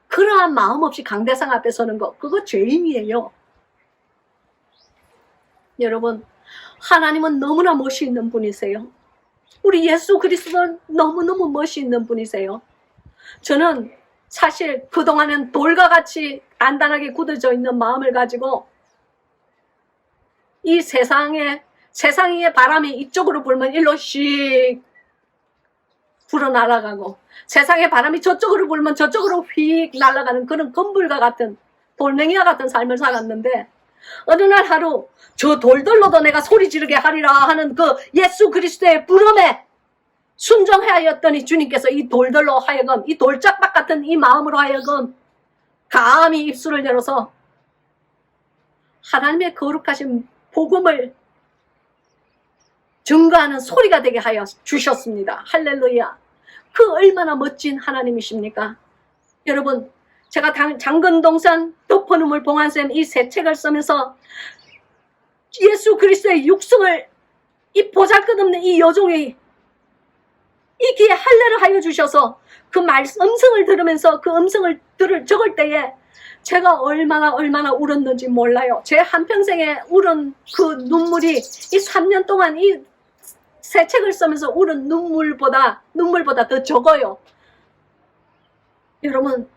그러한 마음 없이 강대상 앞에 서는 것, 그거 죄인이에요. 여러분, 하나님은 너무나 멋이 있는 분이세요. 우리 예수 그리스도는 너무너무 멋이 있는 분이세요. 저는 사실 그동안은 돌과 같이 단단하게 굳어져 있는 마음을 가지고 이 세상의 바람이 이쪽으로 불면 일로 씩 불어 날아가고, 세상의 바람이 저쪽으로 불면 저쪽으로 휙 날아가는 그런 건불과 같은, 돌멩이와 같은 삶을 살았는데, 어느 날 하루 저 돌들로도 내가 소리 지르게 하리라 하는 그 예수 그리스도의 부름에 순종하였더니 주님께서 이 돌들로 하여금, 이 돌짝박 같은 이 마음으로 하여금 감히 입술을 열어서 하나님의 거룩하신 복음을 증거하는 소리가 되게 하여 주셨습니다. 할렐루야. 그 얼마나 멋진 하나님이십니까? 여러분, 제가 장건동산 덮어눈물 봉안쌤 이 세 책을 쓰면서 예수 그리스도의 육성을, 이 보잘것없는 이 여종이 이 귀에 할례를 하여 주셔서 그 음성을 들으면서 그 음성을 적을 때에 제가 얼마나 울었는지 몰라요. 제 한평생에 울은 그 눈물이 이 3년 동안 이 새 책을 쓰면서 울은 눈물보다 더 적어요. 여러분,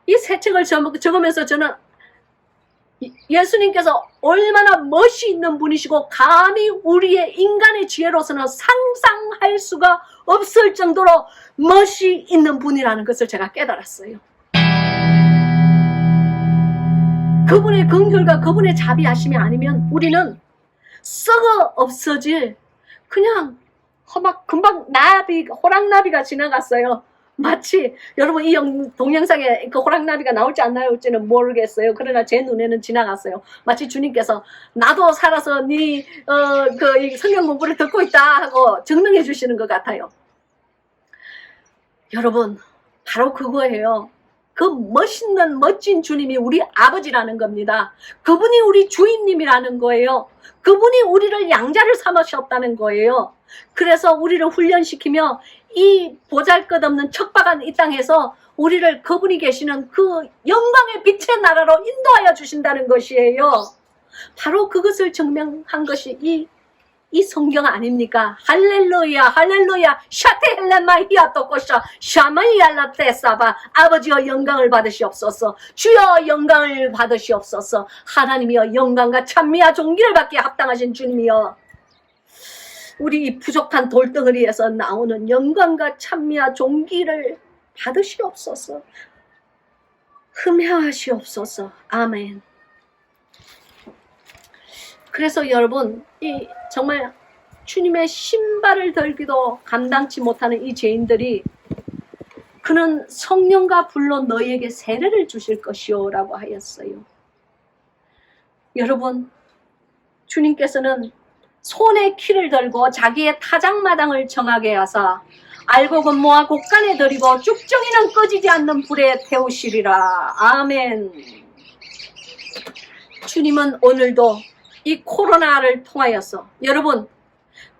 이 새 책을 적으면서 저는 예수님께서 얼마나 멋이 있는 분이시고 감히 우리의 인간의 지혜로서는 상상할 수가 없을 정도로 멋이 있는 분이라는 것을 제가 깨달았어요. 그분의 긍휼과 그분의 자비하심이 아니면 우리는 썩어 없어질 그냥 막 금방 호랑나비가 지나갔어요. 마치 여러분 이 동영상에 그 호랑나비가 나올지 안 나올지는 모르겠어요. 그러나 제 눈에는 지나갔어요. 마치 주님께서 나도 살아서 네 성경 공부를 듣고 있다 하고 증명해 주시는 것 같아요. 여러분, 바로 그거예요. 그 멋진 주님이 우리 아버지라는 겁니다. 그분이 우리 주인님이라는 거예요. 그분이 우리를 양자를 삼으셨다는 거예요. 그래서 우리를 훈련시키며 이 보잘것없는 척박한 이 땅에서 우리를 그분이 계시는 그 영광의 빛의 나라로 인도하여 주신다는 것이에요. 바로 그것을 증명한 것이 이 성경 아닙니까? 할렐루야, 할렐루야, 샤테헬레마 히아토코샤, 샤마이알라 테사바, 아버지여 영광을 받으시옵소서, 주여 영광을 받으시옵소서, 하나님이여 영광과 찬미와 존귀를 받기에 합당하신 주님이여, 우리 이 부족한 돌덩어리에서 나오는 영광과 찬미와 존귀를 받으시옵소서, 흠회하시옵소서. 아멘. 그래서 여러분, 이 정말 주님의 신발을 덜기도 감당치 못하는 이 죄인들이 그는 성령과 불로 너희에게 세례를 주실 것이요 라고 하였어요. 여러분, 주님께서는 손에 키를 들고 자기의 타작마당을 정하게 하사 알곡 모아 곡간에 들이고 쭉정이는 꺼지지 않는 불에 태우시리라. 아멘. 주님은 오늘도 이 코로나를 통하여서, 여러분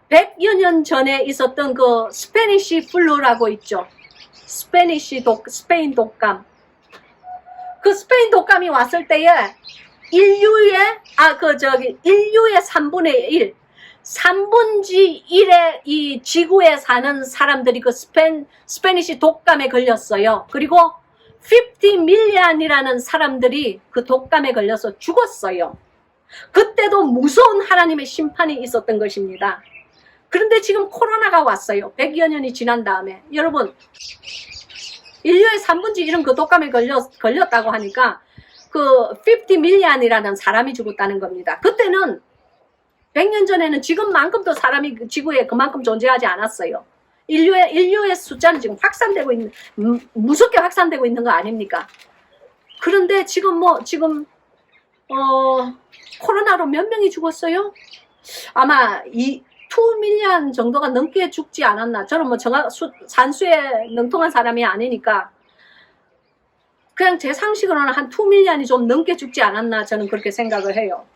100여 년 전에 있었던 그 스페니시 플루라고 있죠. 스페인 독감. 그 스페인 독감이 왔을 때에 인류의 3분의 1, 3분지 1의 이 지구에 사는 사람들이 그 스페니시 독감에 걸렸어요. 그리고 50 밀리언이라는 사람들이 그 독감에 걸려서 죽었어요. 그때도 무서운 하나님의 심판이 있었던 것입니다. 그런데 지금 코로나가 왔어요. 100여 년이 지난 다음에. 여러분, 인류의 3분의 1은 그 독감에 걸렸다고 하니까 그 50 밀리언이라는 사람이 죽었다는 겁니다. 그때는 100년 전에는 지금만큼도 사람이 지구에 그만큼 존재하지 않았어요. 인류의 숫자는 지금 확산되고 있는, 무섭게 확산되고 있는 거 아닙니까? 그런데 지금 코로나로 몇 명이 죽었어요? 아마 2 밀리언 정도가 넘게 죽지 않았나. 저는 뭐 산수에 능통한 사람이 아니니까 그냥 제 상식으로는 한 2 밀리언이 좀 넘게 죽지 않았나 저는 그렇게 생각을 해요.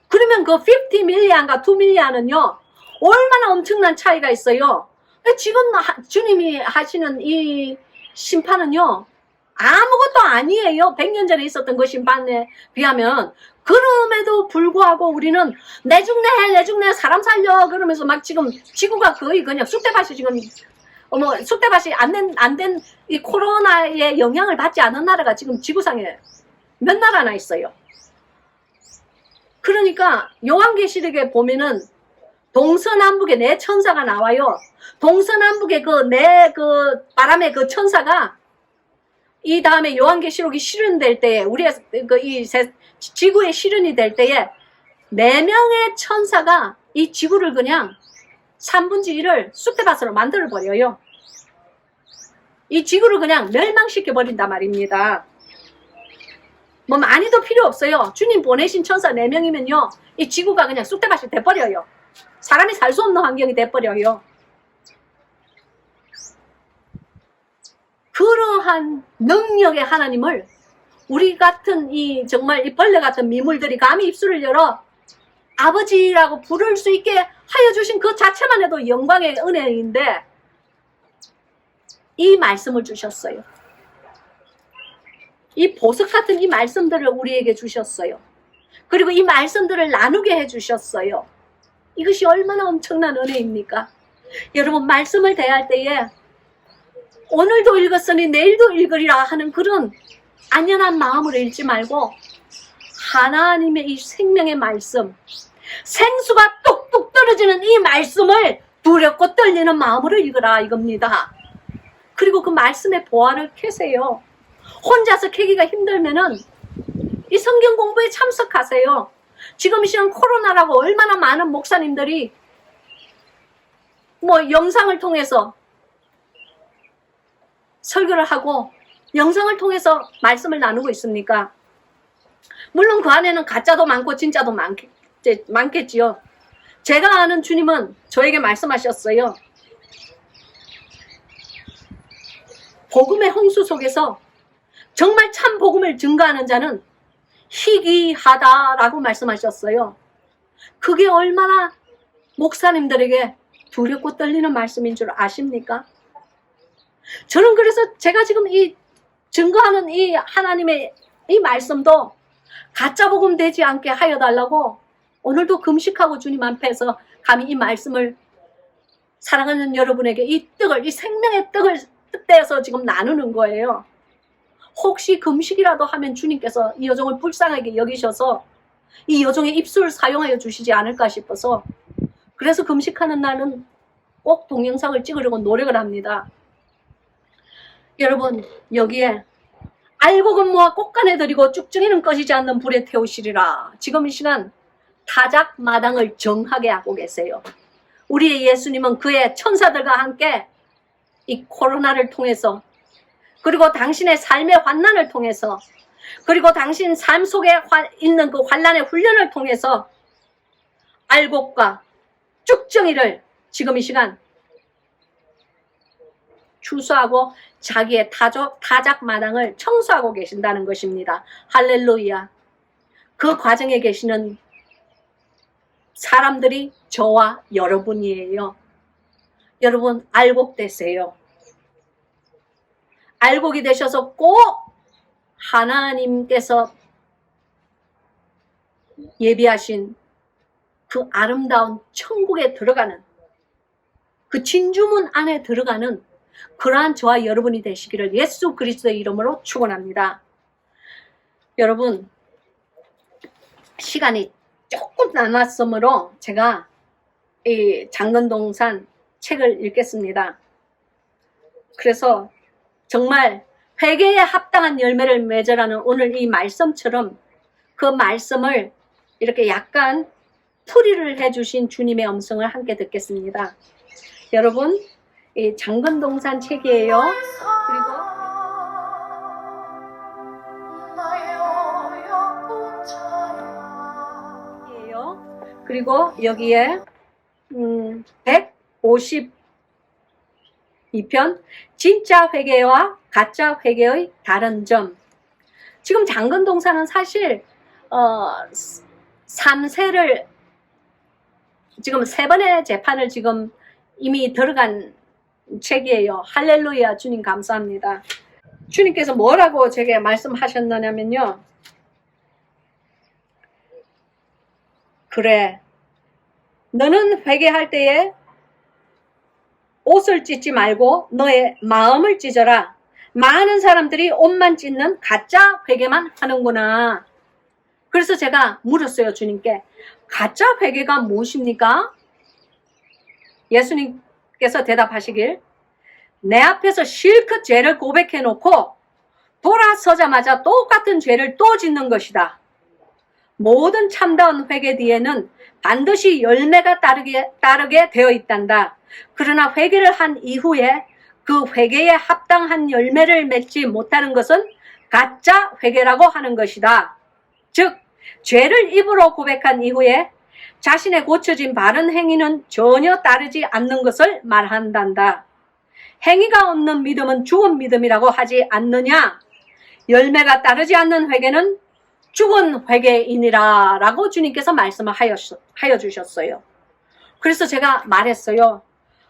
그러면 그 50 밀리언과 2 밀리언은요 얼마나 엄청난 차이가 있어요. 지금 주님이 하시는 이 심판은요 아무것도 아니에요. 100년 전에 있었던 그 심판에 비하면. 그럼에도 불구하고 우리는 내 죽네 사람 살려 그러면서 막 지금 지구가 거의 그냥 쑥대밭이 지금 쑥대밭이 안 된 이 코로나의 영향을 받지 않은 나라가 지금 지구상에 몇 나라나 있어요. 그러니까 요한계시록에 보면은 동서남북에 네 천사가 나와요. 동서남북에 그 바람의 그 천사가 이 다음에 요한계시록이 실현될 때에 우리의 지구의 실현이 될 때에 4명의 천사가 이 지구를 그냥 3분의 1을 쑥대밭으로 만들어 버려요. 이 지구를 그냥 멸망시켜 버린단 말입니다. 뭐 많이도 필요 없어요. 주님 보내신 천사 4명이면요 이 지구가 그냥 쑥대밭이 돼버려요. 사람이 살 수 없는 환경이 돼버려요. 그러한 능력의 하나님을 우리 같은 정말 이 벌레 같은 미물들이 감히 입술을 열어 아버지라고 부를 수 있게 하여 주신 그 자체만 해도 영광의 은혜인데 이 말씀을 주셨어요. 이 보석 같은 이 말씀들을 우리에게 주셨어요. 그리고 이 말씀들을 나누게 해주셨어요. 이것이 얼마나 엄청난 은혜입니까? 여러분 말씀을 대할 때에 오늘도 읽었으니 내일도 읽으리라 하는 그런 안연한 마음으로 읽지 말고 하나님의 이 생명의 말씀, 생수가 뚝뚝 떨어지는 이 말씀을 두렵고 떨리는 마음으로 읽으라 이겁니다. 그리고 그 말씀의 보안을 캐세요. 혼자서 캐기가 힘들면은 이 성경 공부에 참석하세요. 지금 이 시간 코로나라고 얼마나 많은 목사님들이 뭐 영상을 통해서 설교를 하고 영상을 통해서 말씀을 나누고 있습니까? 물론 그 안에는 가짜도 많고 진짜도 많겠지요. 제가 아는 주님은 저에게 말씀하셨어요. 복음의 홍수 속에서 정말 참 복음을 증거하는 자는 희귀하다라고 말씀하셨어요. 그게 얼마나 목사님들에게 두렵고 떨리는 말씀인 줄 아십니까? 저는 그래서 제가 지금 이 증거하는 이 하나님의 이 말씀도 가짜 복음 되지 않게 하여 달라고 오늘도 금식하고 주님 앞에서 감히 이 말씀을 사랑하는 여러분에게 이 생명의 떡을 떼서 지금 나누는 거예요. 혹시 금식이라도 하면 주님께서 이 여종을 불쌍하게 여기셔서 이 여종의 입술을 사용하여 주시지 않을까 싶어서 그래서 금식하는 날은 꼭 동영상을 찍으려고 노력을 합니다. 여러분 여기에 알고 근모와 꽃간에 들이고 쭉증이는 꺼지지 않는 불에 태우시리라. 지금 이 시간 타작 마당을 정하게 하고 계세요. 우리의 예수님은 그의 천사들과 함께 이 코로나를 통해서 그리고 당신의 삶의 환난을 통해서 그리고 당신 삶 속에 있는 그 환난의 훈련을 통해서 알곡과 쭉정이를 지금 이 시간 추수하고 자기의 타작 마당을 청소하고 계신다는 것입니다. 할렐루야. 그 과정에 계시는 사람들이 저와 여러분이에요. 여러분 알곡 되세요. 알곡이 되셔서 꼭 하나님께서 예비하신 그 아름다운 천국에 들어가는 그 진주문 안에 들어가는 그러한 저와 여러분이 되시기를 예수 그리스도의 이름으로 축원합니다. 여러분 시간이 조금 남았으므로 제가 이 장건동산 책을 읽겠습니다. 그래서 정말 회개에 합당한 열매를 맺으라는 오늘 이 말씀처럼 그 말씀을 이렇게 약간 풀이를 해주신 주님의 음성을 함께 듣겠습니다. 여러분, 이 장건동산 책이에요. 그리고 여기에 152편 진짜 회개와 가짜 회개의 다른 점. 지금 장건동산은 사실 3세를 지금 3번의 재판을 지금 이미 들어간 책이에요. 할렐루야. 주님 감사합니다. 주님께서 뭐라고 제게 말씀하셨느냐면요. 그래, 너는 회개할 때에 옷을 찢지 말고 너의 마음을 찢어라. 많은 사람들이 옷만 찢는 가짜 회개만 하는구나. 그래서 제가 물었어요, 주님께. 가짜 회개가 무엇입니까? 예수님께서 대답하시길, 내 앞에서 실컷 죄를 고백해 놓고 돌아서자마자 똑같은 죄를 또 짓는 것이다. 모든 참다운 회개 뒤에는 반드시 열매가 따르게 되어 있단다. 그러나 회개를 한 이후에 그 회개에 합당한 열매를 맺지 못하는 것은 가짜 회개라고 하는 것이다. 즉, 죄를 입으로 고백한 이후에 자신의 고쳐진 바른 행위는 전혀 따르지 않는 것을 말한단다. 행위가 없는 믿음은 죽은 믿음이라고 하지 않느냐? 열매가 따르지 않는 회개는 죽은 회개이니라 라고 주님께서 말씀을 하여 주셨어요. 그래서 제가 말했어요.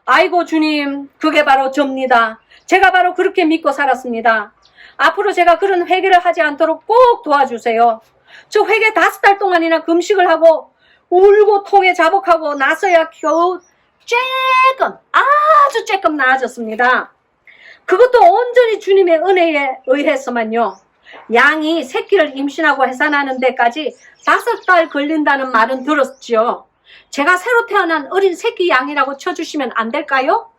아이고 주님, 그게 바로 접니다. 제가 바로 그렇게 믿고 살았습니다. 앞으로 제가 그런 회개를 하지 않도록 꼭 도와주세요. 저 회개 5달 동안이나 금식을 하고 울고 통에 자복하고 나서야 겨우 아주 조금 나아졌습니다. 그것도 온전히 주님의 은혜에 의해서만요. 양이 새끼를 임신하고 해산하는 데까지 5달 걸린다는 말은 들었죠. 제가 새로 태어난 어린 새끼 양이라고 쳐주시면 안 될까요?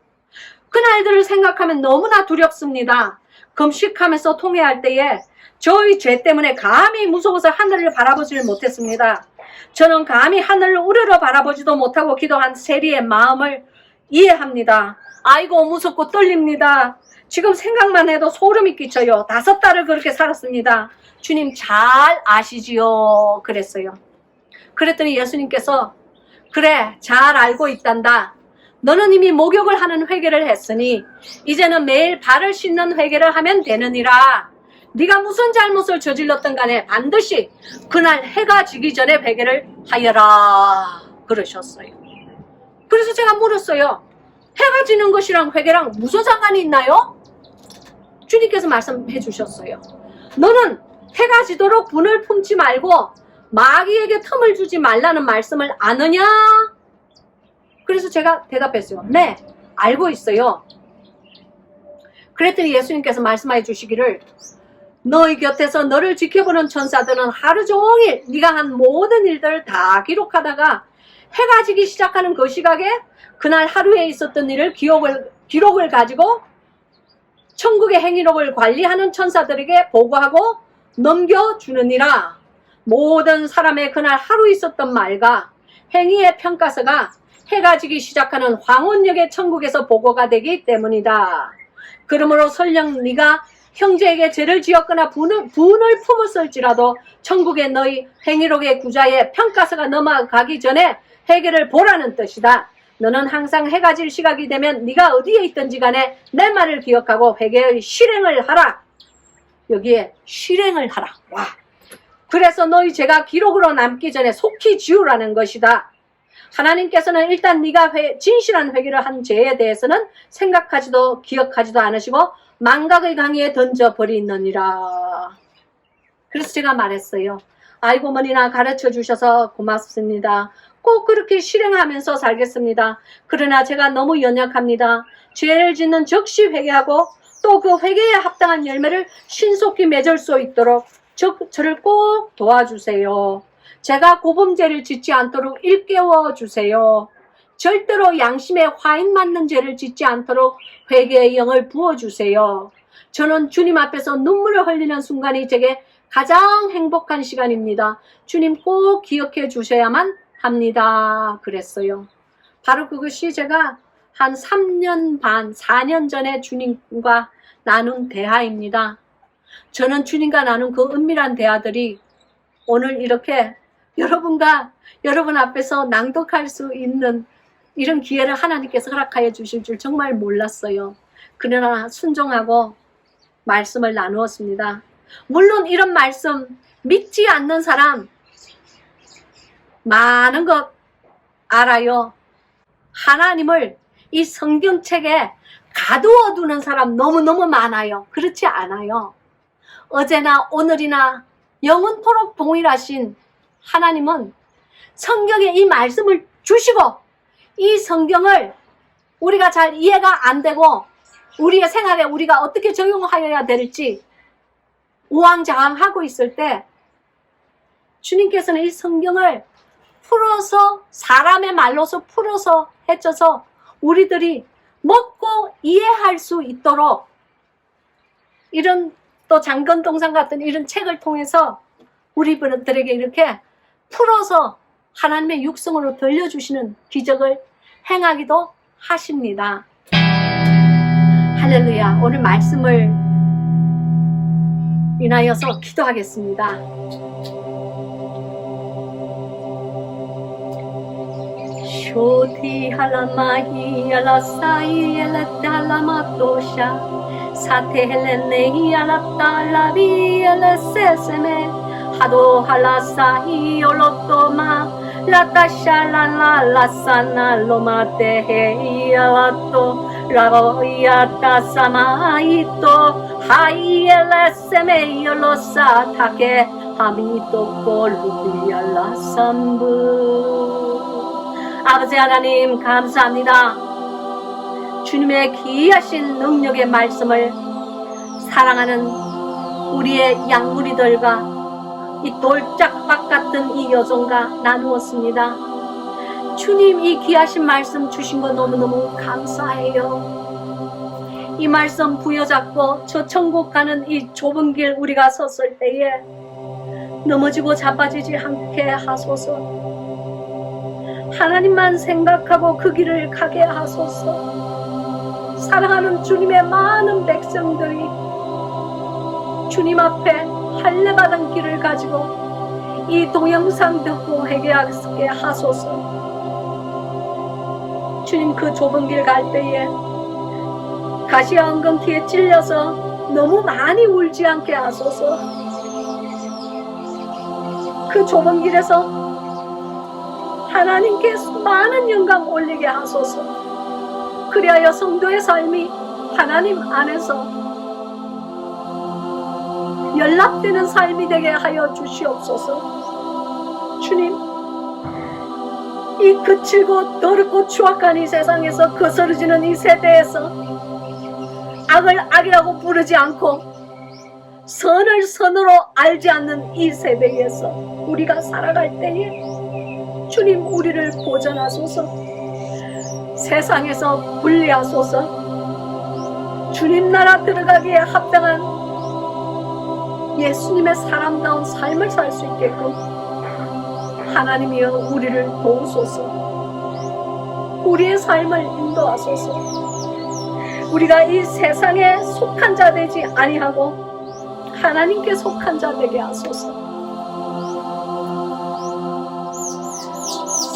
그날들을 생각하면 너무나 두렵습니다. 금식하면서 통회할 때에 저희 죄 때문에 감히 무서워서 하늘을 바라보지를 못했습니다. 저는 감히 하늘을 우러러 바라보지도 못하고 기도한 세리의 마음을 이해합니다. 아이고 무섭고 떨립니다. 지금 생각만 해도 소름이 끼쳐요. 5달을 그렇게 살았습니다. 주님 잘 아시지요? 그랬어요. 그랬더니 예수님께서 그래, 잘 알고 있단다. 너는 이미 목욕을 하는 회개를 했으니 이제는 매일 발을 씻는 회개를 하면 되느니라. 네가 무슨 잘못을 저질렀던 간에 반드시 그날 해가 지기 전에 회개를 하여라. 그러셨어요. 그래서 제가 물었어요. 해가 지는 것이랑 회개랑 무슨 상관이 있나요? 주님께서 말씀해 주셨어요. 너는 해가 지도록 분을 품지 말고 마귀에게 틈을 주지 말라는 말씀을 아느냐? 그래서 제가 대답했어요. 네, 알고 있어요. 그랬더니 예수님께서 말씀해 주시기를 너희 곁에서 너를 지켜보는 천사들은 하루 종일 네가 한 모든 일들을 다 기록하다가 해가 지기 시작하는 그 시각에 그날 하루에 있었던 일을 기록을 가지고 천국의 행위록을 관리하는 천사들에게 보고하고 넘겨주느니라. 모든 사람의 그날 하루 있었던 말과 행위의 평가서가 해가 지기 시작하는 황혼역의 천국에서 보고가 되기 때문이다. 그러므로 설령 네가 형제에게 죄를 지었거나 분을 품었을지라도 천국의 너희 행위록의 구자에 평가서가 넘어가기 전에 회개를 보라는 뜻이다. 너는 항상 해가 질 시각이 되면 네가 어디에 있든지 간에 내 말을 기억하고 회개의 실행을 하라. 여기에 실행을 하라. 와. 그래서 너희 죄가 기록으로 남기 전에 속히 지우라는 것이다. 하나님께서는 일단 네가 진실한 회개를 한 죄에 대해서는 생각하지도 기억하지도 않으시고 망각의 강에 던져버리느니라. 그래서 제가 말했어요. 아이고 머니나 가르쳐 주셔서 고맙습니다. 꼭 그렇게 실행하면서 살겠습니다. 그러나 제가 너무 연약합니다. 죄를 짓는 즉시 회개하고 또 그 회개에 합당한 열매를 신속히 맺을 수 있도록 저를 꼭 도와주세요. 제가 고범죄를 짓지 않도록 일깨워 주세요. 절대로 양심에 화인 맞는 죄를 짓지 않도록 회개의 영을 부어주세요. 저는 주님 앞에서 눈물을 흘리는 순간이 제게 가장 행복한 시간입니다. 주님 꼭 기억해 주셔야만 합니다. 그랬어요. 바로 그것이 제가 한 3년 반, 4년 전에 주님과 나눈 대화입니다. 저는 주님과 나눈 그 은밀한 대화들이 오늘 이렇게 여러분과 여러분 앞에서 낭독할 수 있는 이런 기회를 하나님께서 허락하여 주실 줄 정말 몰랐어요. 그러나 순종하고 말씀을 나누었습니다. 물론 이런 말씀 믿지 않는 사람 많은 것 알아요. 하나님을 이 성경책에 가두어 두는 사람 너무너무 많아요. 그렇지 않아요. 어제나 오늘이나 영원토록 동일하신 하나님은 성경에 이 말씀을 주시고 이 성경을 우리가 잘 이해가 안 되고 우리의 생활에 우리가 어떻게 적용하여야 될지 우왕좌왕하고 있을 때 주님께서는 이 성경을 풀어서 사람의 말로서 풀어서 해줘서 우리들이 먹고 이해할 수 있도록 이런 또 장건동상 같은 이런 책을 통해서 우리들에게 이렇게 풀어서 하나님의 육성으로 들려주시는 기적을 행하기도 하십니다. 할렐루야. 오늘 말씀을 인하여서 기도하겠습니다. 쇼티 할라마히 알라사이 엘레달라마토샤 사테헬레네히 알라달라비 엘레세세메 하도 할라사히 올로토마 라타샬랄라라사나 로마테헤이 알라토 라고야타사마이토 하이엘레세메 올로사 타케 하미토코 루비알라삼부. 아버지 하나님 감사합니다. 주님의 귀하신 능력의 말씀을 사랑하는 우리의 양무리들과 이 돌짝박 같은 이 여종과 나누었습니다. 주님 이 귀하신 말씀 주신 거 너무너무 감사해요. 이 말씀 부여잡고 저 천국 가는 이 좁은 길 우리가 섰을 때에 넘어지고 자빠지지 않게 하소서. 하나님만 생각하고 그 길을 가게 하소서. 사랑하는 주님의 많은 백성들이 주님 앞에 할례받은 길을 가지고 이 동영상 듣고 회개하게 하소서. 주님 그 좁은 길 갈 때에 가시와 엉겅퀴에 찔려서 너무 많이 울지 않게 하소서. 그 좁은 길에서 하나님께 많은 영광 올리게 하소서. 그리하여 성도의 삶이 하나님 안에서 연락되는 삶이 되게 하여 주시옵소서. 주님, 이 거칠고 더럽고 추악한 이 세상에서 거스러지는 이 세대에서 악을 악이라고 부르지 않고 선을 선으로 알지 않는 이 세대에서 우리가 살아갈 때에 주님 우리를 보전하소서. 세상에서 분리하소서. 주님 나라 들어가기에 합당한 예수님의 사람다운 삶을 살 수 있게끔 하나님이여 우리를 도우소서. 우리의 삶을 인도하소서. 우리가 이 세상에 속한 자 되지 아니하고 하나님께 속한 자 되게 하소서.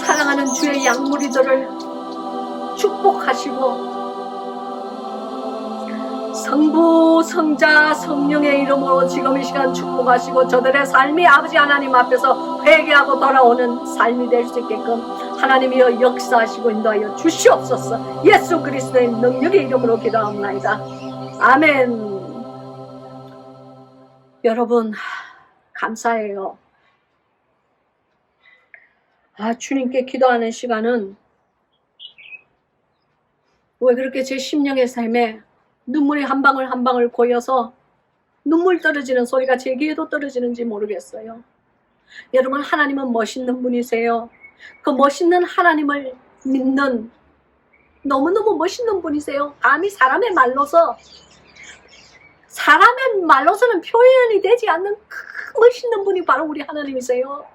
사랑하는 주의 양무리들을 축복하시고 성부, 성자, 성령의 이름으로 지금 이 시간 축복하시고 저들의 삶이 아버지 하나님 앞에서 회개하고 돌아오는 삶이 될 수 있게끔 하나님이여 역사하시고 인도하여 주시옵소서. 예수 그리스도의 능력의 이름으로 기도합니다. 아멘. 여러분 감사해요. 주님께 기도하는 시간은 왜 그렇게 제 심령의 삶에 눈물이 한 방울 한 방울 고여서 눈물 떨어지는 소리가 제 귀에도 떨어지는지 모르겠어요. 여러분 하나님은 멋있는 분이세요. 그 멋있는 하나님을 믿는 너무너무 멋있는 분이세요. 감히 사람의 말로서 사람의 말로서는 표현이 되지 않는 그 멋있는 분이 바로 우리 하나님이세요.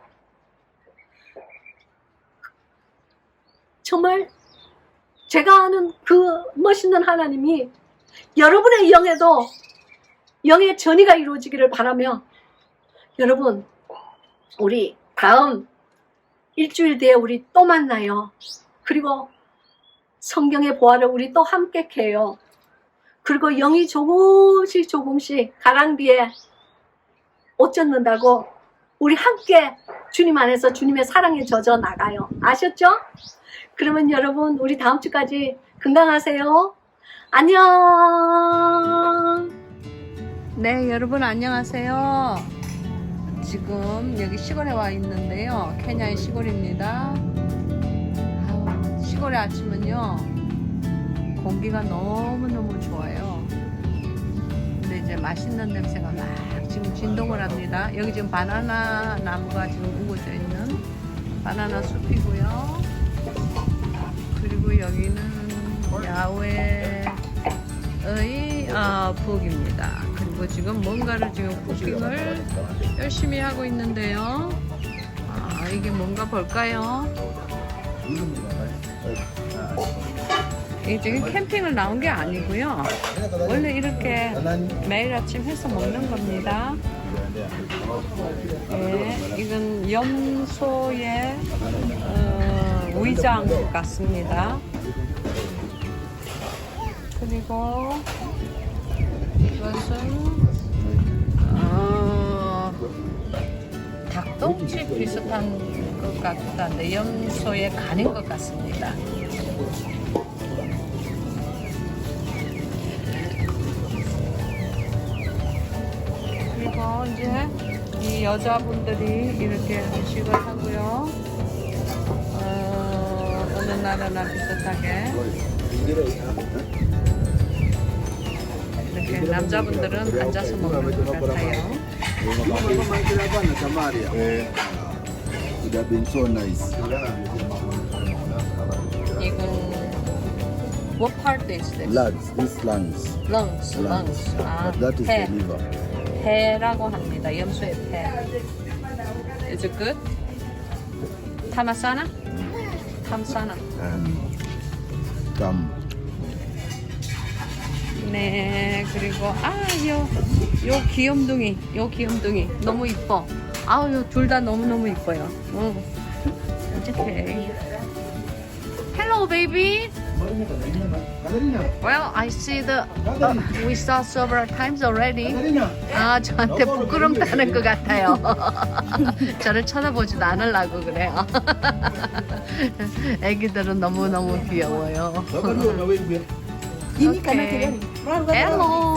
정말 제가 아는 그 멋있는 하나님이 여러분의 영에도 영의 전이가 이루어지기를 바라며, 여러분 우리 다음 일주일 뒤에 우리 또 만나요. 그리고 성경의 보화를 우리 또 함께 캐요. 그리고 영이 조금씩 가랑비에 옷 젖는다고 우리 함께 주님 안에서 주님의 사랑에 젖어 나가요. 아셨죠? 그러면 여러분 우리 다음 주까지 건강하세요. 안녕. 네, 여러분 안녕하세요. 지금 여기 시골에 와 있는데요. 케냐의 시골입니다. 시골의 아침은요, 공기가 너무너무 좋아요. 근데 이제 맛있는 냄새가 막 지금 진동을 합니다. 여기 지금 바나나 나무가 지금 우거져 있는 바나나 숲이고요. 그리고 여기는 야외의 부엌입니다. 그리고 지금 뭔가를 지금 쿠킹을 열심히 하고 있는데요. 이게 뭔가 볼까요? 이게 지금 캠핑을 나온 게 아니고요. 원래 이렇게 매일 아침 해서 먹는 겁니다. 네, 이건 염소의 위장 같습니다. 그리고 이것은 닭똥집 비슷한 것 같은데 염소의 간인 것 같습니다. 그리고 이제 이 여자분들이 이렇게 음식을 하고요. 어느 나라나 비슷하게 이렇게 남자분들은 앉아서 먹는 것 같아요. Would have been so nice. 이건 what part is this? Lungs, this lungs. lungs. But that is 해. the liver. 해라고 합니다. 염소의 해. Is it good? 타마사나? 탐사나. Come. 네, 그리고 요 귀염둥이 너무 이뻐. 둘 다 너무너무 이뻐요. 어떡해. Hello, baby. Well, I see we saw several times already. 저한테 부끄럼 타는 것 같아요. 저를 쳐다보지도 않으려고 그래요. 애기들은 너무너무 귀여워요. Okay. Hello.